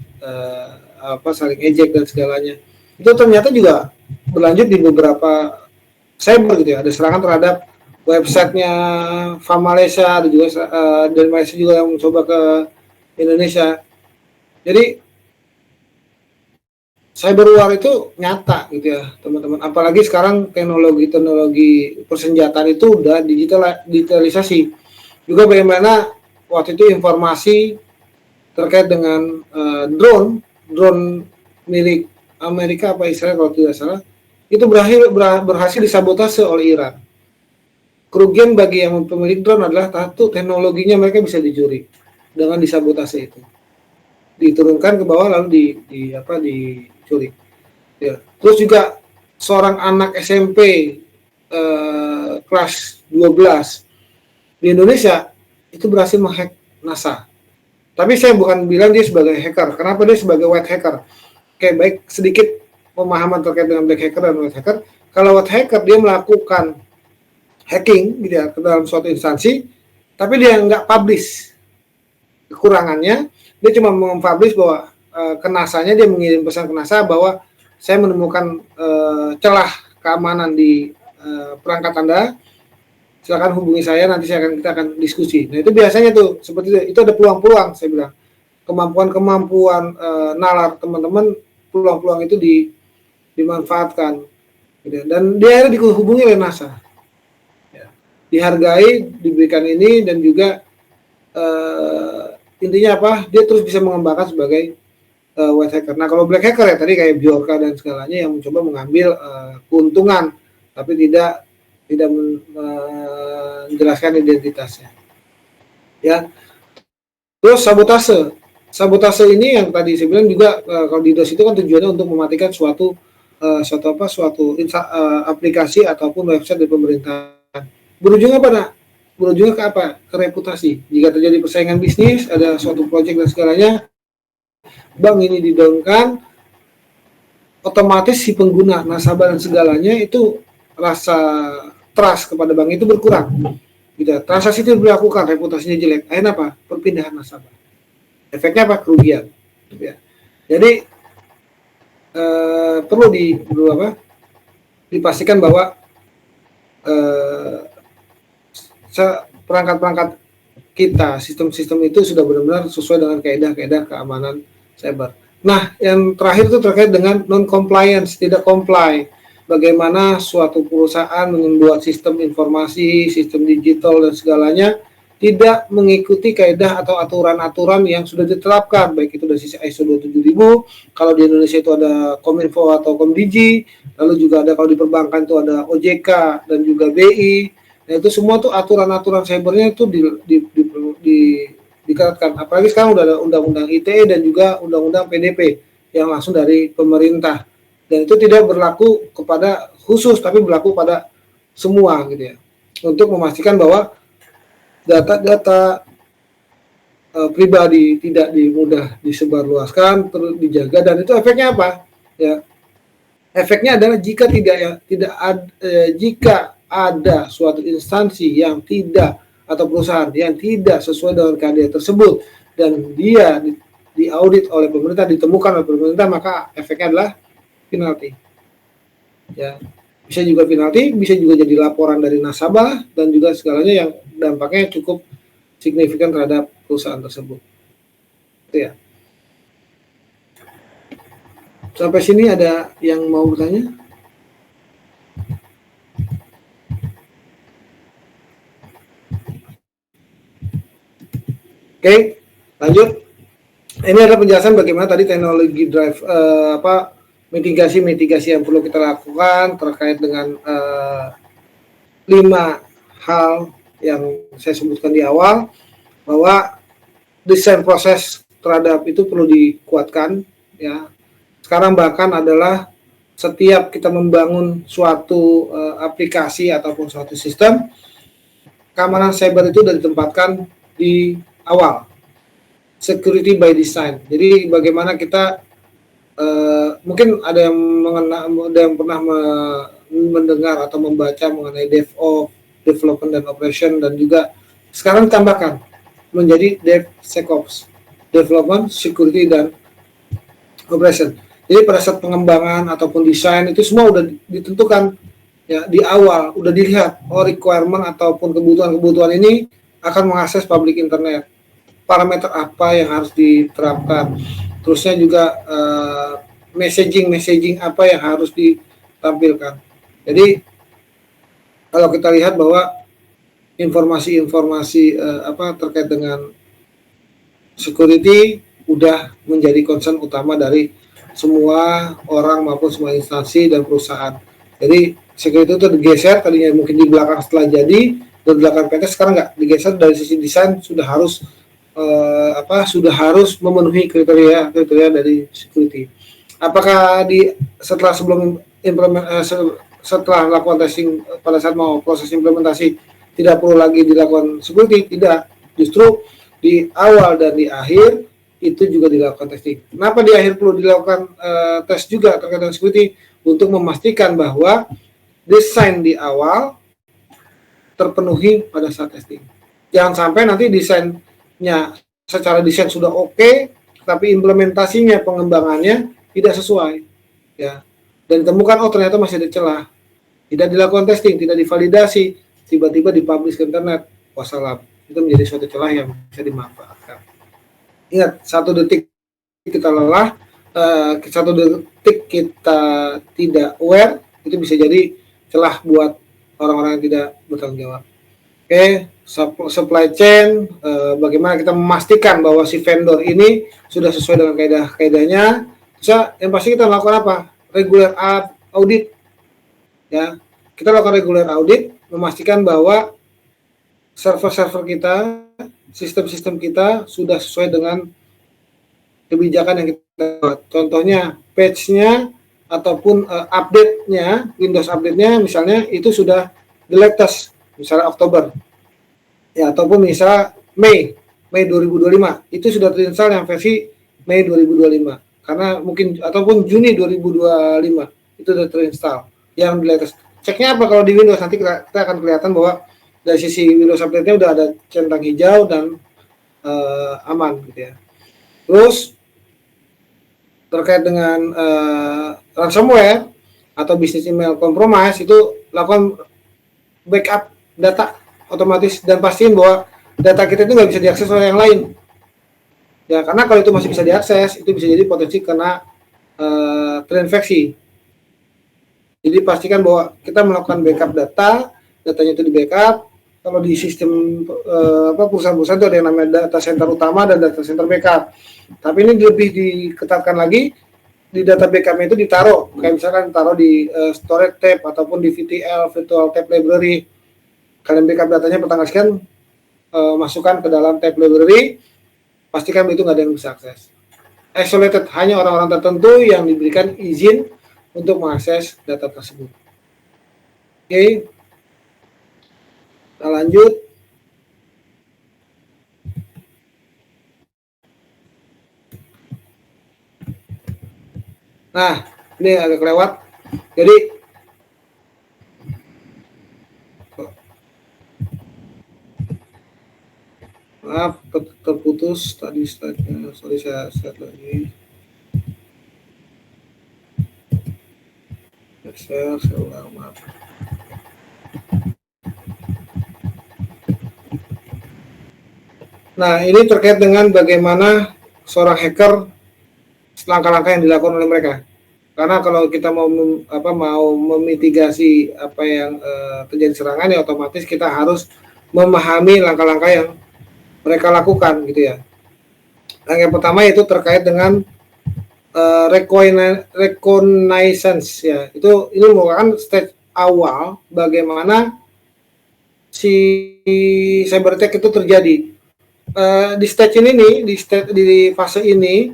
ejek dan segalanya. Itu ternyata juga berlanjut di beberapa cyber gitu ya. Ada serangan terhadap websitenya FAM Malaysia, ada juga dari Malaysia juga yang mencoba ke Indonesia. Jadi cyber war itu nyata gitu ya teman-teman. Apalagi sekarang teknologi persenjataan itu udah digitalisasi. Juga bagaimana waktu itu informasi terkait dengan drone milik Amerika apa Israel kalau tidak salah, itu berhasil disabotase oleh Iran. Kerugian bagi yang pemilik drone adalah satu, teknologinya mereka bisa dicuri dengan disabotase itu, diturunkan ke bawah lalu dicuri. Ya. Terus juga seorang anak SMP kelas 12 di Indonesia itu berhasil menghack NASA. Tapi saya bukan bilang dia sebagai hacker. Kenapa dia sebagai white hacker? Oke, baik, sedikit pemahaman terkait dengan black hacker dan white hacker. Kalau white hacker dia melakukan hacking gitu ya, ke dalam suatu instansi, tapi dia nggak publish kekurangannya, dia cuma mempublish bahwa ke NASA-nya, dia mengirim pesan ke NASA bahwa saya menemukan celah keamanan di perangkat Anda, silakan hubungi saya, nanti kita akan diskusi. Nah itu biasanya tuh seperti itu ada peluang-peluang, saya bilang kemampuan nalar teman-teman, peluang-peluang itu dimanfaatkan, gitu. Dan dia akhirnya dihubungi oleh NASA, ya. Dihargai, diberikan ini, dan juga intinya apa? Dia terus bisa mengembangkan sebagai white hacker. Nah kalau black hacker ya tadi kayak Bjorka dan segalanya yang mencoba mengambil keuntungan, tapi tidak menjelaskan identitasnya, ya. Terus sabotase ini yang tadi saya bilang juga kalau di DOS itu kan tujuannya untuk mematikan suatu aplikasi ataupun website dari pemerintahan. Berujungnya apa, nak? Berujungnya ke apa? Ke reputasi. Jika terjadi persaingan bisnis, ada suatu proyek dan segalanya, bank ini didownkan, otomatis si pengguna, nasabah dan segalanya itu rasa trust kepada bank itu berkurang. Gitu. Transaksi itu dilakukan, reputasinya jelek. Akhirnya apa? Perpindahan nasabah. Efeknya apa? Kerugian. Ya. Jadi perlu dipastikan bahwa perangkat-perangkat kita, sistem-sistem itu sudah benar-benar sesuai dengan kaidah-kaidah keamanan cyber. Nah, yang terakhir itu terkait dengan non-compliance, tidak comply. Bagaimana suatu perusahaan membuat sistem informasi, sistem digital dan segalanya tidak mengikuti kaidah atau aturan-aturan yang sudah diterapkan, baik itu dari sisi ISO 27000, kalau di Indonesia itu ada Kominfo atau Komdigi, lalu juga ada kalau di perbankan itu ada OJK dan juga BI. Nah, itu semua tuh aturan-aturan cybernya itu diketatkan. Apalagi sekarang udah ada undang-undang ITE dan juga undang-undang PDP yang langsung dari pemerintah. Dan itu tidak berlaku kepada khusus, tapi berlaku pada semua gitu ya. Untuk memastikan bahwa data-data pribadi tidak mudah disebarluaskan, terus dijaga, dan itu efeknya apa? Ya, efeknya adalah jika jika ada suatu instansi yang tidak atau perusahaan yang tidak sesuai dengan KDR tersebut dan dia diaudit oleh pemerintah, ditemukan oleh pemerintah, maka efeknya adalah penalti. Ya, bisa juga penalti, bisa juga jadi laporan dari nasabah dan juga segalanya yang dampaknya cukup signifikan terhadap perusahaan tersebut. Itu ya. Sampai sini ada yang mau bertanya? Oke, lanjut. Ini adalah penjelasan bagaimana tadi teknologi drive mitigasi yang perlu kita lakukan terkait dengan 5 hal yang saya sebutkan di awal, bahwa desain proses terhadap itu perlu dikuatkan, ya. Sekarang bahkan adalah setiap kita membangun suatu aplikasi ataupun suatu sistem, keamanan cyber itu sudah ditempatkan di awal. Security by design. Jadi bagaimana kita mungkin ada yang pernah mendengar atau membaca mengenai DevOps, Development dan Operation, dan juga sekarang tambahkan menjadi DevSecOps, Development, Security dan Operation. Jadi pada saat pengembangan ataupun desain itu semua udah ditentukan ya di awal, udah dilihat requirement ataupun kebutuhan ini akan mengakses public internet. Parameter apa yang harus diterapkan, terusnya juga messaging apa yang harus ditampilkan. Jadi kalau kita lihat bahwa informasi terkait dengan security udah menjadi concern utama dari semua orang maupun semua instansi dan perusahaan. Jadi security itu digeser, tadinya mungkin di belakang setelah jadi, dan belakang PT sekarang nggak digeser, dari sisi desain sudah harus memenuhi kriteria dari security. Apakah setelah melakukan testing pada saat mau proses implementasi tidak perlu lagi dilakukan security? Tidak, justru di awal dan di akhir itu juga dilakukan testing. Kenapa di akhir perlu dilakukan tes juga terkait dengan security? Untuk memastikan bahwa desain di awal terpenuhi pada saat testing. Jangan sampai nanti secara desain sudah oke, tapi implementasinya, pengembangannya tidak sesuai, ya. Dan ditemukan ternyata masih ada celah. Tidak dilakukan testing, tidak divalidasi, tiba-tiba dipublish ke internet, wassalam. Itu menjadi suatu celah yang bisa dimanfaatkan. Ingat, 1 detik kita lelah, 1 detik kita tidak aware, itu bisa jadi celah buat orang-orang yang tidak bertanggung jawab. Oke, supply chain, bagaimana kita memastikan bahwa si vendor ini sudah sesuai dengan kaidah-kaidahnya. Yang pasti kita melakukan apa? Regular audit. Ya, kita lakukan regular audit, memastikan bahwa server-server kita, sistem-sistem kita sudah sesuai dengan kebijakan yang kita buat. Contohnya patch-nya ataupun update-nya, Windows update-nya misalnya itu sudah the latest, misalnya Oktober. Ya, ataupun misalnya Mei 2025, itu sudah terinstall yang versi Mei 2025. Karena mungkin ataupun Juni 2025 itu sudah terinstall yang di latest. Ceknya apa kalau di Windows, nanti kita akan kelihatan bahwa dari sisi Windows update-nya udah ada centang hijau dan aman gitu ya. Terus terkait dengan ransomware atau bisnis email compromise, itu lakukan backup data otomatis dan pastiin bahwa data kita itu nggak bisa diakses oleh yang lain. Ya, karena kalau itu masih bisa diakses, itu bisa jadi potensi kena terinfeksi. Jadi pastikan bahwa kita melakukan backup datanya itu di backup. Kalau di sistem perusahaan-perusahaan itu ada yang namanya data center utama dan data center backup. Tapi ini lebih diketatkan lagi, di data backup itu ditaruh, kayak misalkan taruh di storage tab ataupun di VTL, virtual tab library. Kalian backup datanya pertanggal sekian, masukkan ke dalam tab library, pastikan itu nggak ada yang bisa akses. Isolated, hanya orang-orang tertentu yang diberikan izin untuk mengakses data tersebut. Oke, kita lanjut. Nah, ini agak kelewat. Jadi maaf, terputus tadi slide-nya. Sorry, saya set lagi. Saya ulang, maaf. Nah, ini terkait dengan bagaimana seorang hacker, langkah-langkah yang dilakukan oleh mereka. Karena kalau kita mau memitigasi apa yang terjadi serangan, ya otomatis kita harus memahami langkah-langkah yang mereka lakukan gitu ya. Yang pertama itu terkait dengan reconnaissance ya. Ini merupakan stage awal bagaimana si cyber attack itu terjadi. Di stage ini nih, di fase ini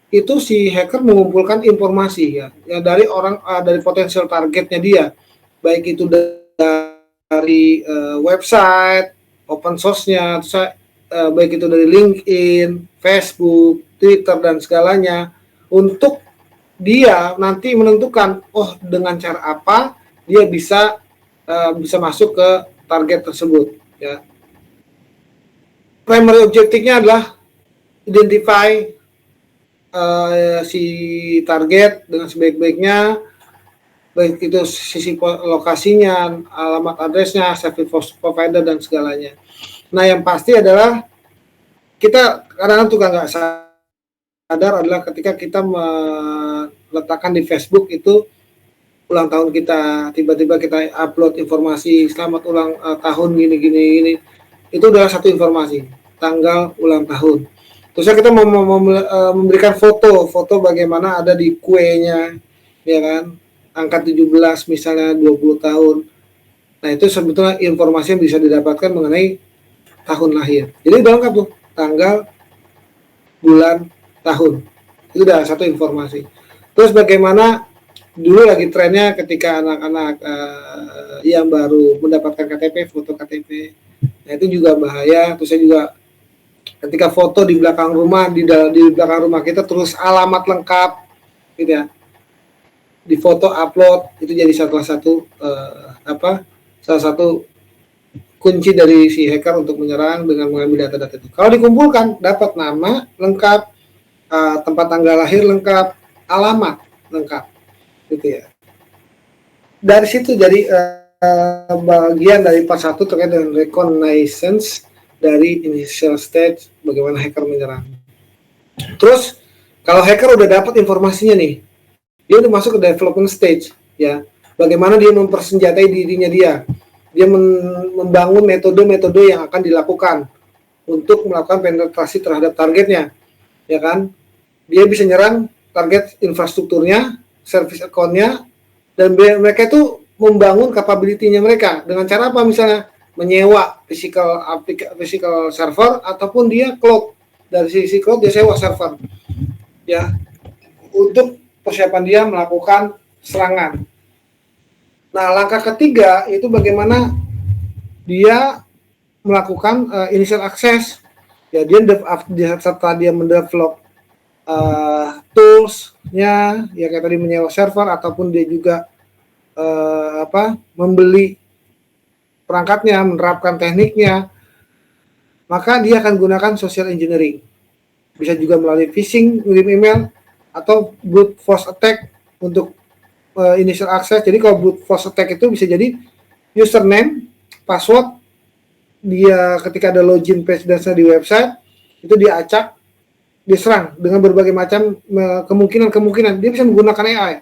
itu si hacker mengumpulkan informasi ya dari dari potensial targetnya dia, baik itu dari website, open source-nya, baik itu dari LinkedIn, Facebook, Twitter dan segalanya, untuk dia nanti menentukan dengan cara apa dia bisa masuk ke target tersebut ya. Primary objektifnya adalah identify si target dengan sebaik-baiknya, baik itu sisi lokasinya, alamat adresnya, service provider dan segalanya. Nah, yang pasti adalah kita kadang-kadang juga nggak sadar adalah ketika kita meletakkan di Facebook itu ulang tahun kita, tiba-tiba kita upload informasi selamat ulang tahun gini, itu adalah satu informasi, tanggal ulang tahun. Terus kita mau memberikan foto bagaimana ada di kuenya, ya kan, angka 17 misalnya 20 tahun. Nah, itu sebetulnya informasi yang bisa didapatkan mengenai tahun lahir. Jadi udah lengkap tuh, tanggal, bulan, tahun. Itu udah satu informasi. Terus bagaimana dulu lagi trennya ketika anak-anak yang baru mendapatkan KTP, foto KTP. Nah, itu juga bahaya. Terus saya juga ketika foto di belakang rumah, di belakang rumah kita terus alamat lengkap gitu ya, di foto upload, itu jadi salah satu kunci dari si hacker untuk menyerang dengan mengambil data-data itu. Kalau dikumpulkan dapat nama lengkap, tempat tanggal lahir lengkap, alamat lengkap gitu ya. dari situ jadi bagian dari part 1 terkait dengan reconnaissance dari initial stage, bagaimana hacker menyerang. Terus kalau hacker udah dapat informasinya nih, dia udah masuk ke development stage, ya. Bagaimana dia mempersenjatai dirinya dia membangun metode-metode yang akan dilakukan untuk melakukan penetrasi terhadap targetnya, ya kan? Dia bisa nyerang target infrastrukturnya, service account-nya, dan mereka itu membangun capability-nya mereka dengan cara apa? Misalnya menyewa physical server ataupun dia cloud, dari sisi cloud dia sewa server, ya, untuk persiapan dia melakukan serangan. Nah, langkah ketiga itu bagaimana dia melakukan initial access. Ya, setelah dia mendevelop tools-nya, ya kayak tadi menyewa server ataupun dia juga membeli perangkatnya, menerapkan tekniknya, maka dia akan gunakan social engineering. Bisa juga melalui phishing, ngirim email, atau brute force attack untuk initial access. Jadi kalau brute force attack itu bisa jadi username, password, dia ketika ada login page data di website, itu dia acak, diserang dengan berbagai macam kemungkinan. Dia bisa menggunakan AI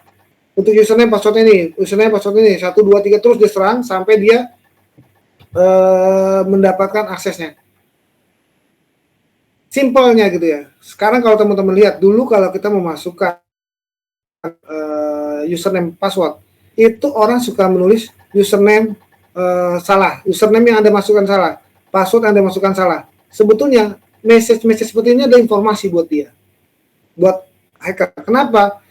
untuk username password ini, 1, 2, 3, terus diserang sampai dia mendapatkan aksesnya. Simpelnya gitu ya. Sekarang kalau teman-teman lihat, dulu kalau kita memasukkan username password, itu orang suka menulis username salah, username yang Anda masukkan salah, password yang Anda masukkan salah. Sebetulnya message seperti ini ada informasi buat dia, buat hacker. Kenapa?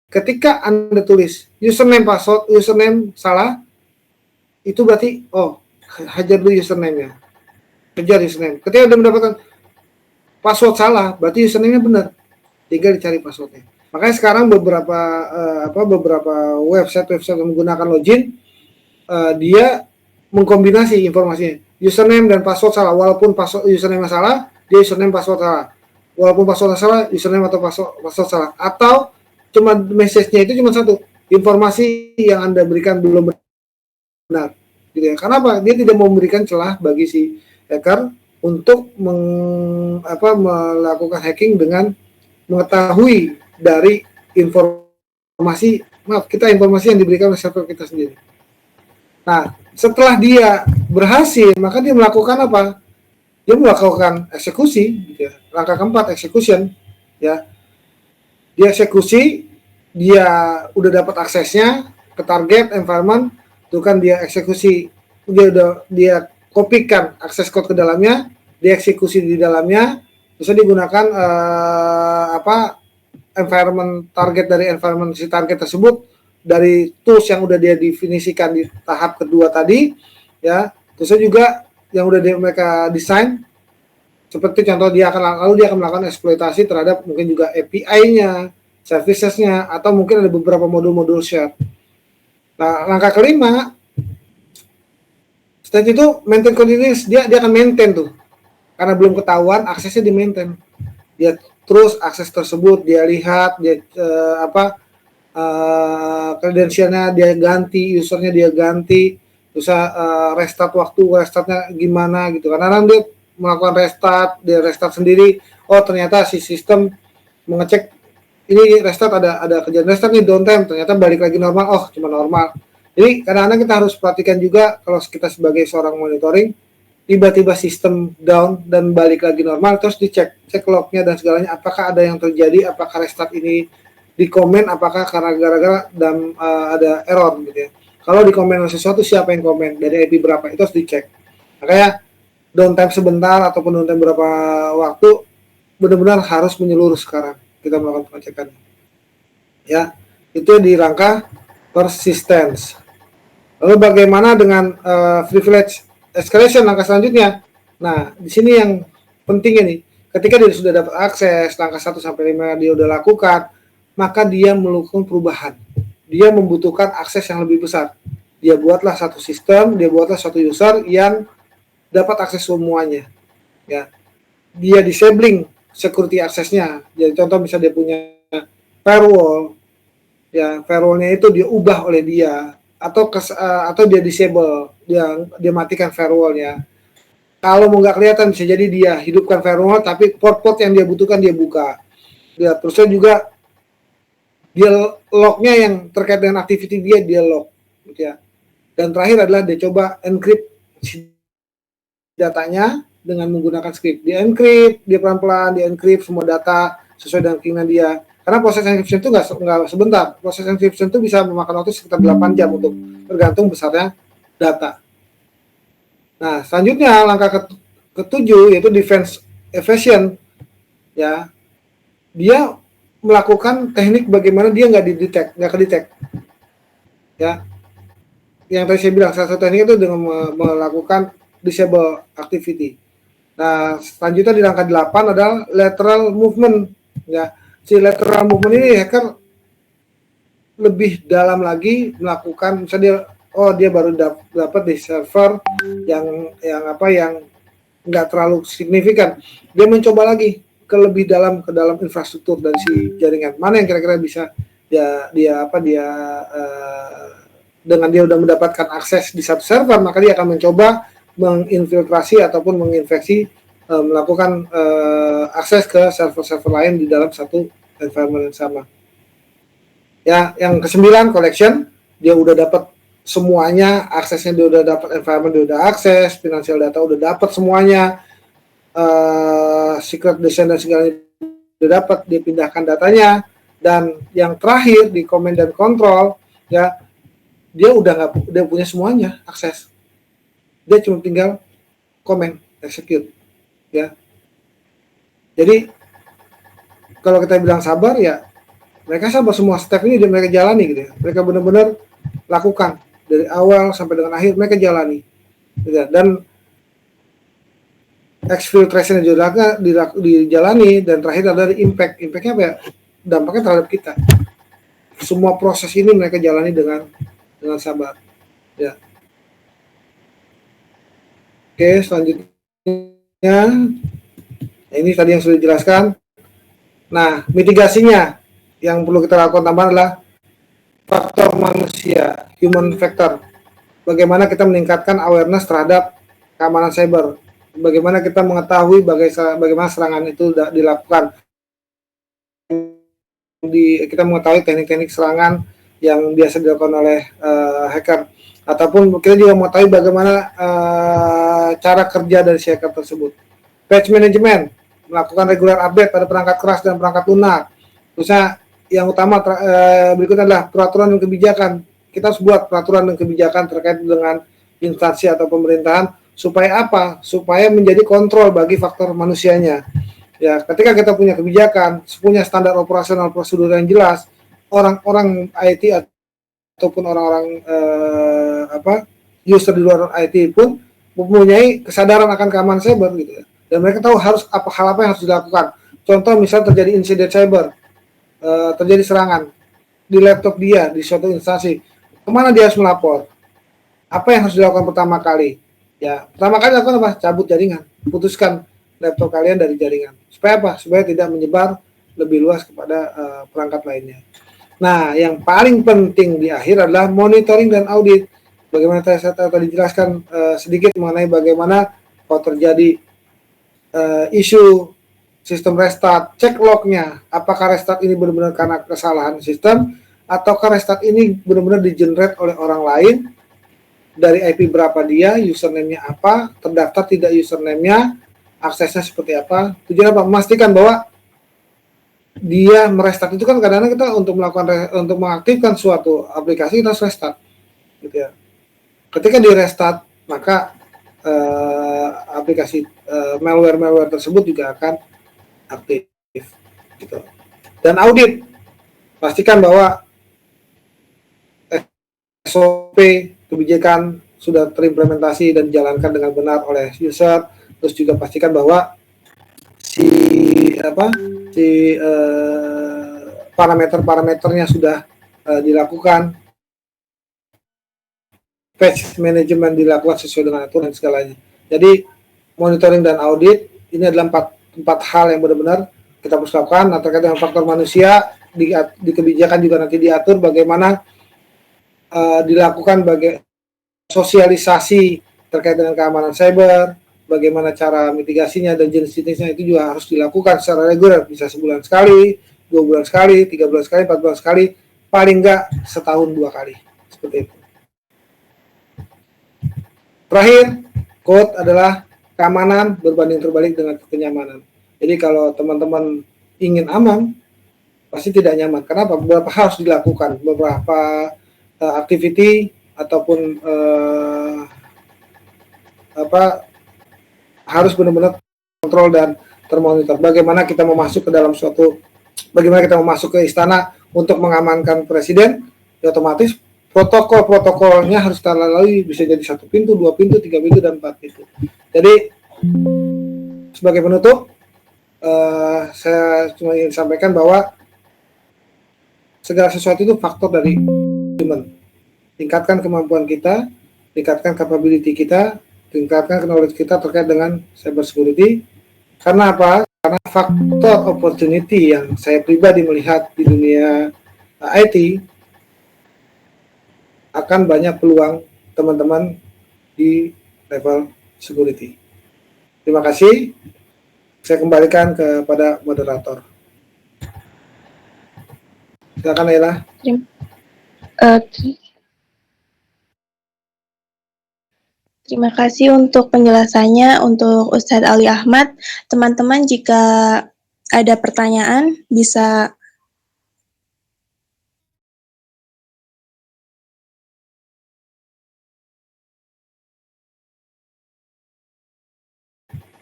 Ketika Anda tulis username password, username salah, itu berarti hajar dulu username-nya, kejar username. Ketika Anda mendapatkan password salah, berarti username-nya benar, tinggal dicari passwordnya. Makanya sekarang beberapa website yang menggunakan login, dia mengkombinasi informasinya, username dan password salah, walaupun username salah, dia username password salah, walaupun password salah, username atau password salah, atau cuma message-nya itu cuma satu, informasi yang Anda berikan belum benar, gitu ya. Kenapa? Dia tidak mau memberikan celah bagi si hacker untuk melakukan hacking dengan mengetahui dari informasi yang diberikan oleh server kita sendiri. Nah, setelah dia berhasil, maka dia melakukan apa? Dia melakukan eksekusi, gitu ya. Langkah keempat, execution, ya. Dia eksekusi, dia udah dapat aksesnya ke target environment, itu kan dia eksekusi, dia kopikan akses code ke dalamnya, dia eksekusi di dalamnya, terus digunakan environment target dari environment si target tersebut dari tools yang udah dia definisikan di tahap kedua tadi, ya. Terus juga yang udah mereka desain, seperti contoh dia akan melakukan eksploitasi terhadap mungkin juga API-nya, services-nya, atau mungkin ada beberapa modul-modul share. Nah, langkah kelima, stage itu maintain continuous, dia akan maintain tuh, karena belum ketahuan aksesnya di maintain. Dia terus akses tersebut dia lihat, dia kredensialnya dia ganti, usernya dia ganti, terus restartnya gimana gitu. Karena dia melakukan dia restart sendiri, ternyata si sistem mengecek ini restart ada kejadian restart nih downtime, ternyata balik lagi normal, cuma normal. Jadi kadang-kadang kita harus perhatikan juga kalau kita sebagai seorang monitoring, tiba-tiba sistem down dan balik lagi normal, terus cek lognya dan segalanya, apakah ada yang terjadi, apakah restart ini di komen, apakah karena gara-gara dan ada error gitu ya. Kalau di komen sesuatu, siapa yang komen, dari IP berapa, itu harus dicek. Makanya downtime sebentar ataupun downtime berapa waktu benar-benar harus menyeluruh sekarang kita melakukan pengecekan. Ya, itu di rangka persistence. Lalu bagaimana dengan privilege escalation langkah selanjutnya? Nah, di sini yang penting ini, ketika dia sudah dapat akses, langkah 1 sampai 5 dia udah lakukan, maka dia melakukan perubahan. Dia membutuhkan akses yang lebih besar. Dia buatlah satu sistem, dia buatlah satu user yang dapat akses semuanya. Ya. Dia disabling security aksesnya. Jadi contoh misalnya dia punya firewall, ya firewallnya itu dia ubah oleh dia, atau dia disable, dia matikan firewall-nya. Kalau mau nggak kelihatan bisa jadi dia hidupkan firewall tapi port-port yang dia butuhkan dia buka. Terusnya juga dia lognya yang terkait dengan activity dia log, gitu ya. Dan terakhir adalah dia coba encrypt datanya dengan menggunakan script. Dia encrypt, dia pelan-pelan, dia encrypt semua data sesuai dengan keinginan dia. Karena proses encryption itu nggak sebentar. Proses encryption itu bisa memakan waktu sekitar 8 jam untuk tergantung besarnya data. Nah, selanjutnya langkah ketujuh yaitu defense evasion. Ya, dia melakukan teknik bagaimana dia nggak kedetek. Ya, yang tadi saya bilang salah satu teknik itu dengan melakukan disable activity. Nah, selanjutnya di langkah 8 adalah lateral movement. Ya, si lateral movement ini hacker lebih dalam lagi melakukan, misalnya dia baru dapat di server yang nggak terlalu signifikan, dia mencoba lagi ke lebih dalam ke dalam infrastruktur dari si jaringan mana yang kira-kira bisa dengan dia udah mendapatkan akses di satu server, maka dia akan mencoba menginfiltrasi ataupun menginfeksi melakukan akses ke server-server lain di dalam satu environment yang sama. Ya, yang ke-9 collection, dia udah dapat semuanya, aksesnya dia udah dapat, environment dia udah akses, financial data udah dapat semuanya, secret design dan segalanya udah dapat, dia pindahkan datanya. Dan yang terakhir di command dan control, ya dia udah punya semuanya akses, dia cuma tinggal command execute, ya. Jadi kalau kita bilang sabar, ya mereka sabar, semua step ini mereka jalani gitu ya. Mereka benar-benar lakukan dari awal sampai dengan akhir, mereka jalani gitu ya. Dan exfiltration juga dijalani. Dan terakhir adalah impactnya apa ya, dampaknya terhadap kita. Semua proses ini mereka jalani dengan sabar ya. Oke, selanjutnya ini tadi yang sudah dijelaskan. Nah, mitigasinya yang perlu kita lakukan tambahan adalah faktor manusia, human factor. Bagaimana kita meningkatkan awareness terhadap keamanan cyber. Bagaimana kita mengetahui bagaimana serangan itu dilakukan. Kita mengetahui teknik-teknik serangan yang biasa dilakukan oleh hacker. Ataupun kita juga mengetahui bagaimana cara kerja dari si hacker tersebut. Patch management, melakukan regular update pada perangkat keras dan perangkat lunak. Misalnya yang utama berikutnya adalah peraturan dan kebijakan. Kita harus buat peraturan dan kebijakan terkait dengan instansi atau pemerintahan supaya apa? Supaya menjadi kontrol bagi faktor manusianya. Ya, ketika kita punya kebijakan, punya standar operasional prosedur yang jelas, orang-orang IT ataupun orang-orang user di luar IT pun mempunyai kesadaran akan keamanan cyber gitu ya. Dan mereka tahu hal apa yang harus dilakukan. Contoh misal terjadi insiden cyber, terjadi serangan di laptop dia di suatu instansi, kemana dia harus melapor? Apa yang harus dilakukan pertama kali? Ya, pertama kali lakukan apa? Cabut jaringan, putuskan laptop kalian dari jaringan. Supaya apa? Supaya tidak menyebar lebih luas kepada perangkat lainnya. Nah, yang paling penting di akhir adalah monitoring dan audit. Bagaimana saya tadi jelaskan sedikit mengenai bagaimana kalau terjadi isu sistem restart, cek lognya, apakah restart ini benar-benar karena kesalahan sistem, ataukah restart ini benar-benar di-generate oleh orang lain, dari IP berapa dia, username-nya apa, terdaftar tidak username-nya, aksesnya seperti apa. Tujuan apa? Memastikan bahwa dia merestart itu kan kadang-kadang kita untuk mengaktifkan suatu aplikasi kita harus restart, gitu ya. Ketika di restart, maka aplikasi malware tersebut juga akan aktif gitu. Dan audit, pastikan bahwa SOP kebijakan sudah terimplementasi dan dijalankan dengan benar oleh user. Terus juga pastikan bahwa parameternya sudah dilakukan, patch management dilakukan sesuai dengan aturan dan segalanya. Jadi monitoring dan audit ini adalah empat hal yang benar-benar kita harus lakukan. Nah, terkait dengan faktor manusia di kebijakan juga nanti diatur bagaimana dilakukan bagi sosialisasi terkait dengan keamanan cyber, bagaimana cara mitigasinya dan jenis-jenisnya itu juga harus dilakukan secara reguler, bisa sebulan sekali, 2 bulan sekali, 3 bulan sekali, 4 bulan sekali, paling enggak setahun 2 kali, seperti itu. Terakhir, quote adalah keamanan berbanding terbalik dengan kenyamanan. Jadi kalau teman-teman ingin aman, pasti tidak nyaman. Kenapa? Beberapa hal harus dilakukan, beberapa activity ataupun harus benar-benar kontrol dan termonitor. Bagaimana kita mau masuk ke dalam bagaimana kita mau masuk ke istana untuk mengamankan presiden, ya otomatis protokol-protokolnya harus kita lalui, bisa jadi 1 pintu, 2 pintu, 3 pintu, dan 4 pintu. Jadi sebagai penutup, saya cuma ingin sampaikan bahwa segala sesuatu itu faktor dari human. Tingkatkan kemampuan kita, tingkatkan capability kita, tingkatkan knowledge kita terkait dengan cyber security. Karena apa? Karena faktor opportunity yang saya pribadi melihat di dunia IT, akan banyak peluang teman-teman di level security. Terima kasih. Saya kembalikan kepada moderator. Silakan Ella. Terima kasih untuk penjelasannya untuk Ustadz Ali Ahmad. Teman-teman jika ada pertanyaan bisa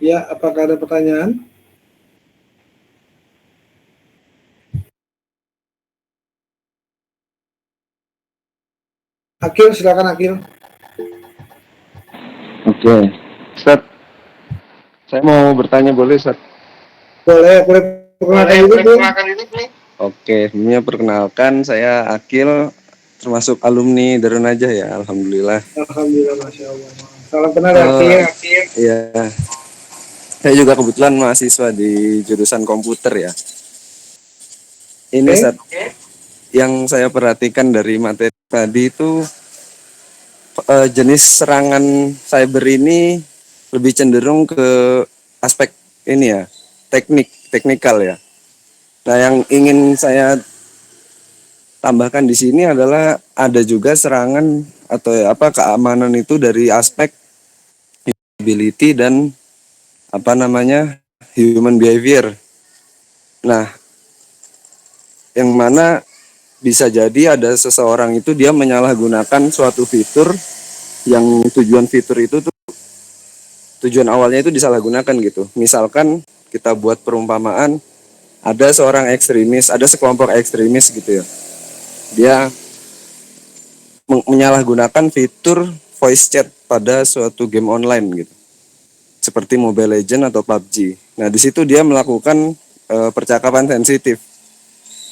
Ya, apakah ada pertanyaan? Akil, silakan Akil. Oke, Ustaz, saya mau bertanya boleh, Ustaz? Boleh perkenalkan dulu. Oke, sebelumnya perkenalkan saya Akil, termasuk alumni Darun Najah ya, alhamdulillah. Alhamdulillah, Masya Allah. Salam kenal ya, Akil. Iya, saya juga kebetulan mahasiswa di jurusan komputer ya. Ini Ustaz, yang saya perhatikan dari materi tadi itu jenis serangan cyber ini lebih cenderung ke aspek ini ya, teknikal ya. Nah, yang ingin saya tambahkan di sini adalah ada juga serangan atau keamanan itu dari aspek usability dan human behavior. Nah, yang mana bisa jadi ada seseorang itu dia menyalahgunakan suatu fitur yang tujuan awalnya itu disalahgunakan gitu. Misalkan kita buat perumpamaan, ada seorang ekstremis, ada sekelompok ekstremis gitu ya. Dia menyalahgunakan fitur voice chat pada suatu game online gitu. Seperti Mobile Legends atau PUBG. Nah, di situ dia melakukan percakapan sensitif.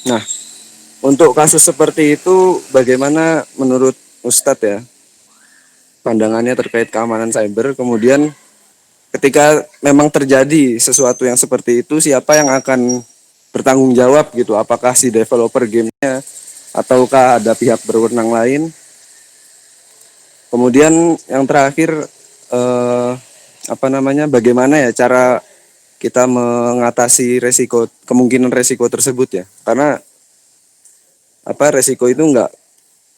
Nah, untuk kasus seperti itu bagaimana menurut Ustadz ya? Pandangannya terkait keamanan cyber, kemudian ketika memang terjadi sesuatu yang seperti itu, siapa yang akan bertanggung jawab gitu? Apakah si developer gamenya ataukah ada pihak berwenang lain? Kemudian yang terakhir bagaimana ya cara kita mengatasi kemungkinan resiko tersebut ya? Karena resiko itu nggak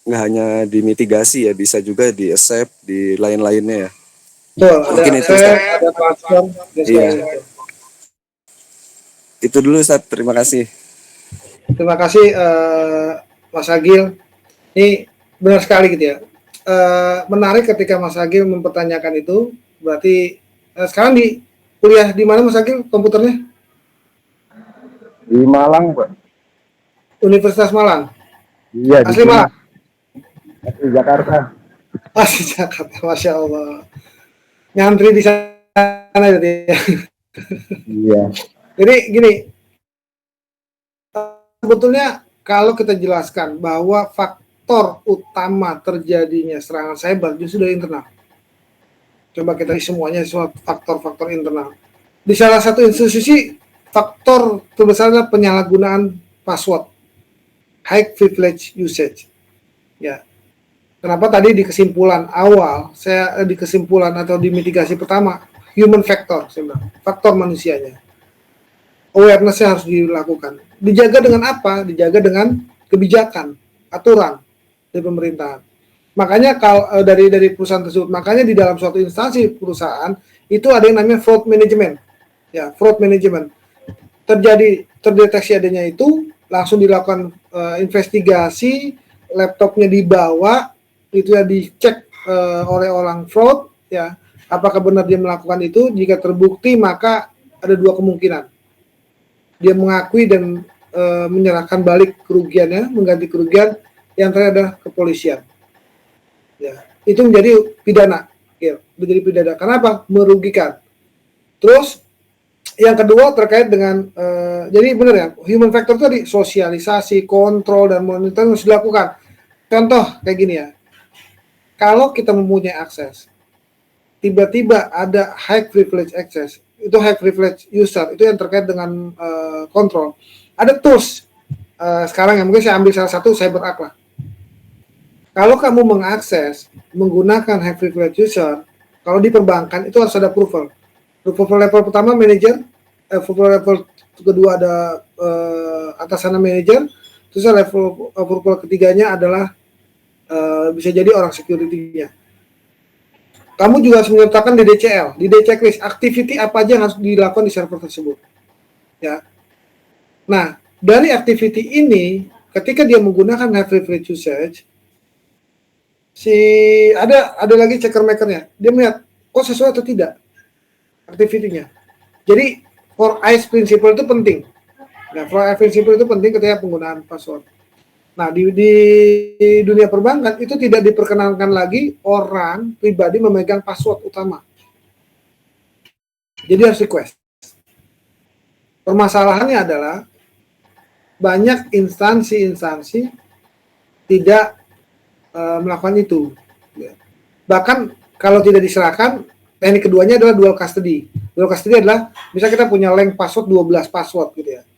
hanya dimitigasi ya, bisa juga di accept di lain-lainnya ya. Betul, mungkin itu ada platform. Iya. Itu dulu Ustaz, terima kasih. Terima kasih Mas Agil. Ini benar sekali gitu ya. Menarik ketika Mas Agil mempertanyakan itu. Berarti sekarang di kuliah di mana Mas Agil komputernya? Di Malang, Pak. Universitas Malang. Iya, asli Malang. Asli Jakarta. Asli Jakarta, Masya Allah. Nyantri di sana gitu ya. Iya. Jadi gini, sebetulnya kalau kita jelaskan bahwa faktor utama terjadinya serangan cyber justru dari internal. Coba kita semuanya faktor-faktor internal. Di salah satu institusi, faktor terbesar adalah penyalahgunaan password, high privilege usage. Ya, Kenapa tadi di kesimpulan awal, di kesimpulan atau di mitigasi pertama, human factor, saya bilang, faktor manusianya. Awareness-nya harus dilakukan. Dijaga dengan apa? Dijaga dengan kebijakan, aturan dari pemerintahan. Makanya kalau dari perusahaan tersebut, makanya di dalam suatu instansi perusahaan itu ada yang namanya fraud management. Ya, fraud management. Terdeteksi adanya itu, langsung dilakukan investigasi, laptopnya dibawa, itu ya dicek oleh orang fraud, ya apakah benar dia melakukan itu. Jika terbukti maka ada dua kemungkinan, dia mengakui dan menyerahkan balik kerugiannya, mengganti kerugian. Yang terakhir adalah kepolisian, ya itu menjadi pidana, ya menjadi pidana. Kenapa? Merugikan. Terus yang kedua terkait dengan jadi benar ya, human factor itu tadi sosialisasi, kontrol dan monitoring harus dilakukan. Contoh kayak gini ya, kalau kita mempunyai akses, tiba-tiba ada high privilege access, itu high privilege user, itu yang terkait dengan kontrol. Ada tools sekarang yang mungkin saya ambil salah satu, CyberArk lah. Kalau kamu mengakses menggunakan high privilege user, kalau di perbankan itu harus ada approval. Approval level pertama manager, approval level kedua ada atasannya manager, terus level approval ketiganya adalah bisa jadi orang security-nya. Kamu juga harus menyertakan di DCL, di checklist activity apa aja yang harus dilakukan di server tersebut. Ya. Nah, dari activity ini, ketika dia menggunakan high privilege usage, ada lagi checker makernya. Dia melihat kok sesuai atau tidak activity-nya. Jadi 4IS principle itu penting. Nah, 4IS principle itu penting ketika penggunaan password. Nah, di dunia perbankan itu tidak diperkenankan lagi orang pribadi memegang password utama. Jadi harus request. Permasalahannya adalah banyak instansi tidak melakukan itu. Bahkan kalau tidak diserahkan, teknik keduanya adalah dual custody. Dual custody adalah bisa kita punya length password 12 password gitu ya.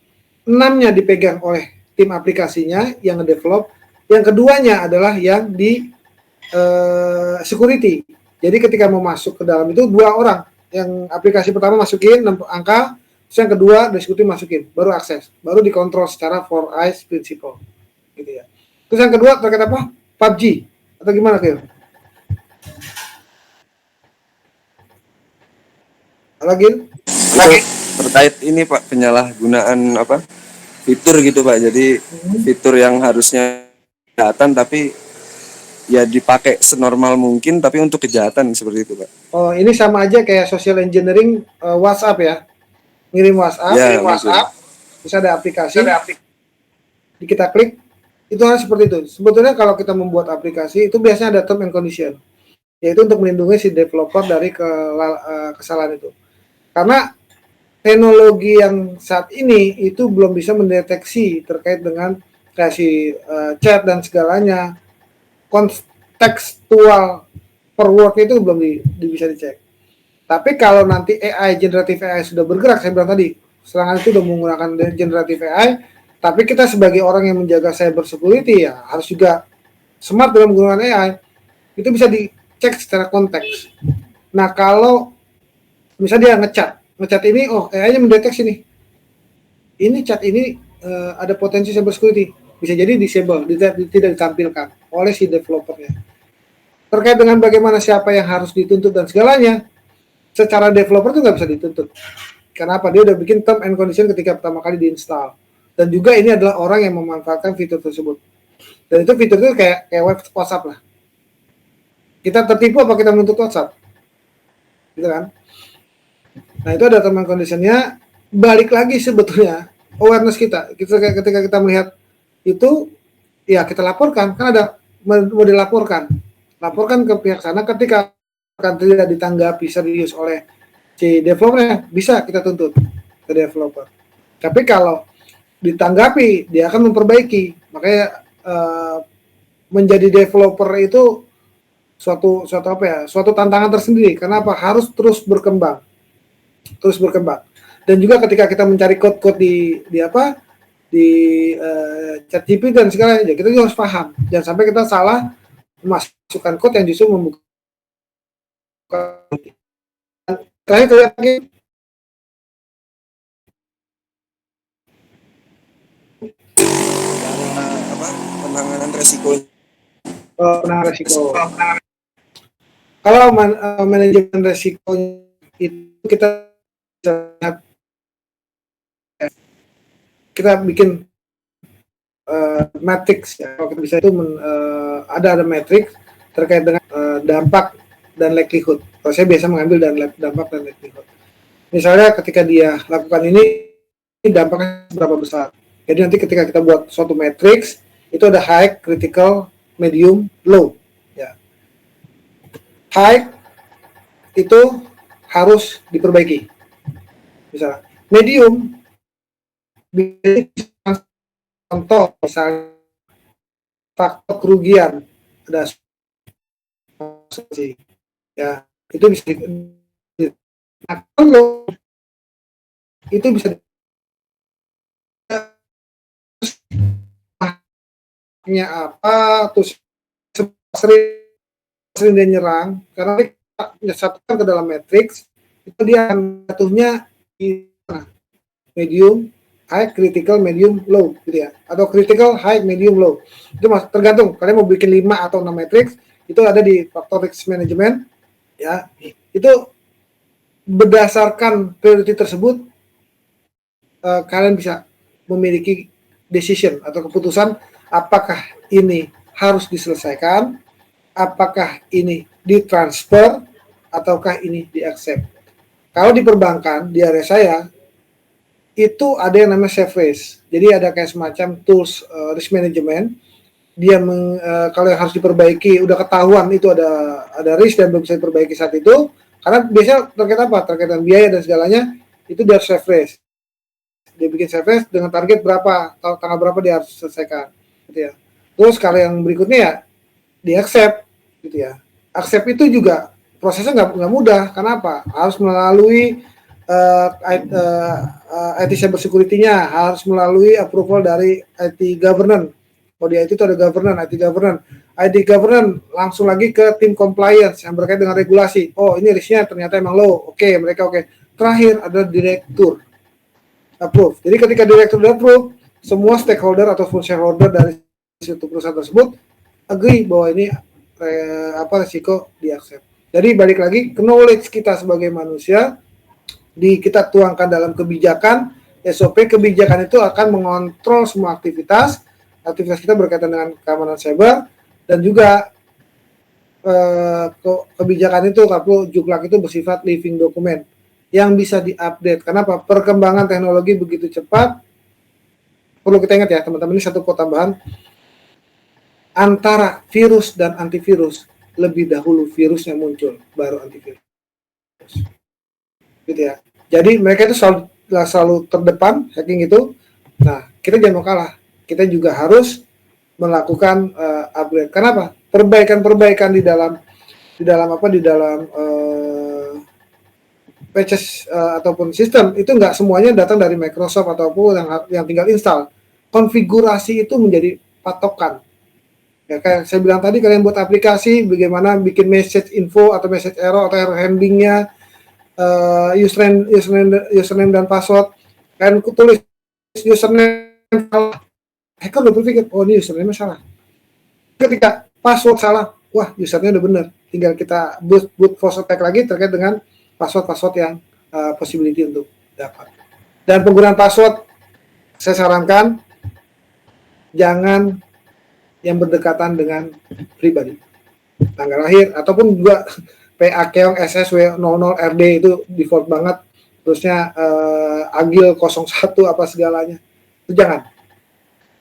6-nya dipegang oleh tim aplikasinya yang nge-develop, yang keduanya adalah yang di security. Jadi ketika mau masuk ke dalam itu dua orang, yang aplikasi pertama masukin 6 angka, terus yang kedua dari security masukin, baru akses, baru dikontrol secara 4IS principle, gitu ya. Terus yang kedua terkait apa? PUBG atau gimana Kil? Lagi terkait ini Pak, penyalahgunaan apa? Fitur gitu Pak. Jadi fitur yang harusnya kejahatan tapi ya dipakai senormal mungkin tapi untuk kejahatan seperti itu Pak. Oh, ini sama aja kayak social engineering WhatsApp ya. Ngirim WhatsApp, ya, terus ada aplikasi. Kita klik, itu harus seperti itu. Sebetulnya kalau kita membuat aplikasi itu biasanya ada term and condition. Yaitu untuk melindungi si developer dari kesalahan itu. Karena teknologi yang saat ini itu belum bisa mendeteksi terkait dengan kasih chat dan segalanya, kontekstual per word itu belum bisa dicek. Tapi kalau nanti AI, generative AI sudah bergerak, saya bilang tadi, serangan itu sudah menggunakan generative AI, tapi kita sebagai orang yang menjaga cyber security ya harus juga smart dalam menggunakan AI. Itu bisa dicek secara konteks. Nah kalau misalnya dia ngechat ini, oh AI-nya mendeteksi nih, ini chat ini ada potensi cyber security, bisa jadi disable, tidak ditampilkan oleh si developernya. Terkait dengan bagaimana siapa yang harus dituntut dan segalanya, secara developer itu nggak bisa dituntut. Kenapa? Dia udah bikin term and condition ketika pertama kali diinstal. Dan juga ini adalah orang yang memanfaatkan fitur tersebut. Dan itu fitur itu kayak web WhatsApp lah. Kita tertipu apa kita menuntut WhatsApp? Gitu kan? Nah itu ada term and condition-nya. Balik lagi sebetulnya awareness kita. Ketika kita melihat itu, ya kita laporkan. Kan ada mau dilaporkan. Laporkan ke pihak sana ketika akan tidak ditanggapi serius oleh si developer, bisa kita tuntut ke developer. Tapi kalau ditanggapi, dia akan memperbaiki. Makanya menjadi developer itu suatu apa ya? Suatu tantangan tersendiri. Kenapa? Harus terus berkembang. Dan juga ketika kita mencari code-code di ChatGPT dan segala, ya kita juga harus paham. Jangan sampai kita salah memasukkan code yang justru membuka. Terakhir lagi penanganan resiko. Penanganan resiko. Kalau manajemen resiko itu kita bikin matrix ya. Kalau kita bisa itu ada matrix terkait dengan dampak dan likelihood. Kalau saya biasa mengambil dampak dan likelihood. Misalnya ketika dia lakukan ini dampaknya berapa besar. Jadi nanti ketika kita buat suatu matrix itu ada high, critical, medium, low. Ya. High itu harus diperbaiki. Misalnya medium, contoh misalnya faktor kerugian ada ya itu bisa low itu bisa apa terus sering dia nyerang karena disatukan ke dalam matrix itu dia akan jatuhnya di medium, high, critical, medium, low gitu ya, atau critical, high, medium, low itu tergantung kalian mau bikin 5 atau 6 matrix itu ada di faktor risk management ya. Itu berdasarkan priority tersebut kalian bisa memiliki decision atau keputusan apakah ini harus diselesaikan, apakah ini ditransfer, ataukah ini di-accept. Kalau di perbankan, di area saya, itu ada yang namanya safe risk. Jadi ada kayak semacam tools risk management. Dia kalau yang harus diperbaiki, udah ketahuan itu ada risk dan belum bisa diperbaiki saat itu. Karena biasanya terkait apa? Terkait dengan biaya dan segalanya, itu dia harus safe risk. Dia bikin safe risk dengan target berapa, tanggal berapa dia harus selesaikan. Gitu ya. Terus kalau yang berikutnya ya, di-accept. Gitu ya. Accept itu juga prosesnya nggak mudah. Kenapa? Harus melalui IT cyber security-nya, harus melalui approval dari IT governance. Kalau di IT itu ada governance, IT governance. IT governance langsung lagi ke tim compliance yang berkait dengan regulasi. Oh, ini risknya ternyata emang low. Oke, mereka oke. Terakhir ada direktur approve. Jadi ketika direktur approve, semua stakeholder atau shareholder dari suatu perusahaan tersebut agree bahwa ini risiko di-accept. Jadi balik lagi ke knowledge kita sebagai manusia kita tuangkan dalam kebijakan SOP. Kebijakan itu akan mengontrol semua aktivitas kita berkaitan dengan keamanan cyber dan juga kebijakan itu kalau juklak itu bersifat living document yang bisa diupdate. Kenapa? Perkembangan teknologi begitu cepat. Perlu kita ingat ya teman-teman, ini satu tambahan. Antara virus dan antivirus, lebih dahulu virusnya muncul, baru antivirus. Gitu ya. Jadi mereka itu selalu terdepan hacking itu. Nah, kita jangan mau kalah. Kita juga harus melakukan upgrade. Kenapa? Perbaikan-perbaikan di dalam patches ataupun sistem itu nggak semuanya datang dari Microsoft ataupun yang tinggal install. Konfigurasi itu menjadi patokan. Ya, kayak saya bilang tadi, kalian buat aplikasi, bagaimana bikin message info atau message error atau error handlingnya, username dan password. Kalian tulis username salah, hacker udah berpikir, oh ini username salah. Ketika password salah, wah username udah bener. Tinggal kita boot force attack lagi terkait dengan password yang possibility untuk dapat. Dan penggunaan password, saya sarankan jangan yang berdekatan dengan pribadi, tanggal lahir ataupun juga PA Keong SSW 00RD itu default banget, terusnya Agil 01 apa segalanya, itu jangan.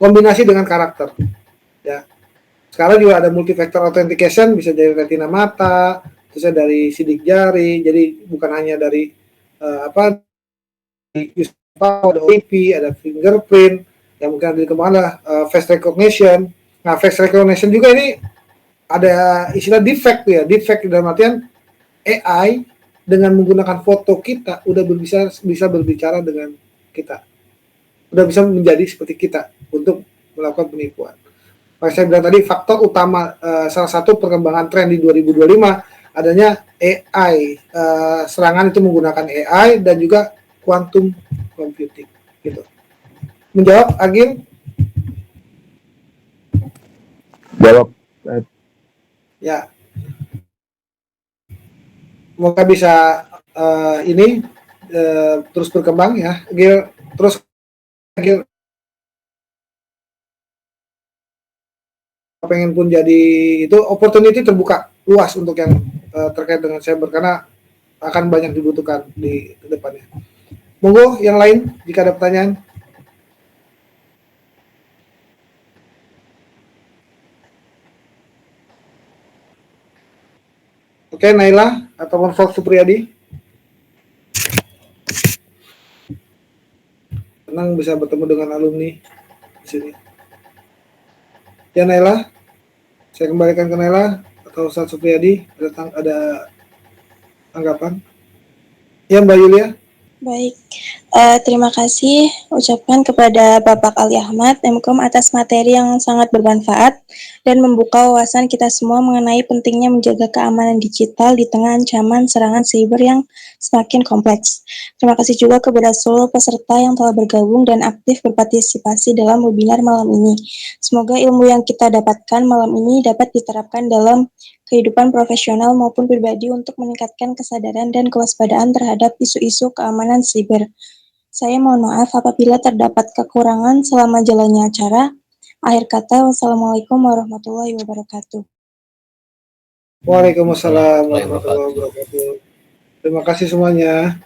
Kombinasi dengan karakter ya. Sekarang juga ada multi-factor authentication, bisa dari retina mata, terusnya dari sidik jari, jadi bukan hanya dari ada OTP, ada fingerprint, yang mungkin ada dikembangkan face recognition. Nah, face recognition juga ini ada istilah defect ya. Defect dalam artian AI dengan menggunakan foto kita udah bisa berbicara dengan kita. Udah bisa menjadi seperti kita untuk melakukan penipuan. saya bilang tadi faktor utama salah satu perkembangan tren di 2025 adanya AI. Serangan itu menggunakan AI dan juga quantum computing gitu. Menjawab Agil? Jawab. Ya. Semoga bisa ini terus berkembang ya. Agil terus Agil pengen pun jadi itu opportunity terbuka luas untuk yang terkait dengan cyber karena akan banyak dibutuhkan di depannya. Monggo yang lain jika ada pertanyaan. Oke, Naila ataupun Fox Supriyadi. Senang bisa bertemu dengan alumni di sini. Ya Naila, saya kembalikan ke Naila atau Ustaz Supriyadi. Ada tanggapan? Ya Mbak Yulia. Baik, terima kasih ucapkan kepada Bapak Ali Ahmad, Mkom atas materi yang sangat bermanfaat dan membuka wawasan kita semua mengenai pentingnya menjaga keamanan digital di tengah ancaman serangan siber yang semakin kompleks. Terima kasih juga kepada seluruh peserta yang telah bergabung dan aktif berpartisipasi dalam webinar malam ini. Semoga ilmu yang kita dapatkan malam ini dapat diterapkan dalam kehidupan profesional maupun pribadi untuk meningkatkan kesadaran dan kewaspadaan terhadap isu-isu keamanan siber. Saya mohon maaf apabila terdapat kekurangan selama jalannya acara. Akhir kata, wassalamualaikum warahmatullahi wabarakatuh. Waalaikumsalam warahmatullahi wabarakatuh. Terima kasih semuanya.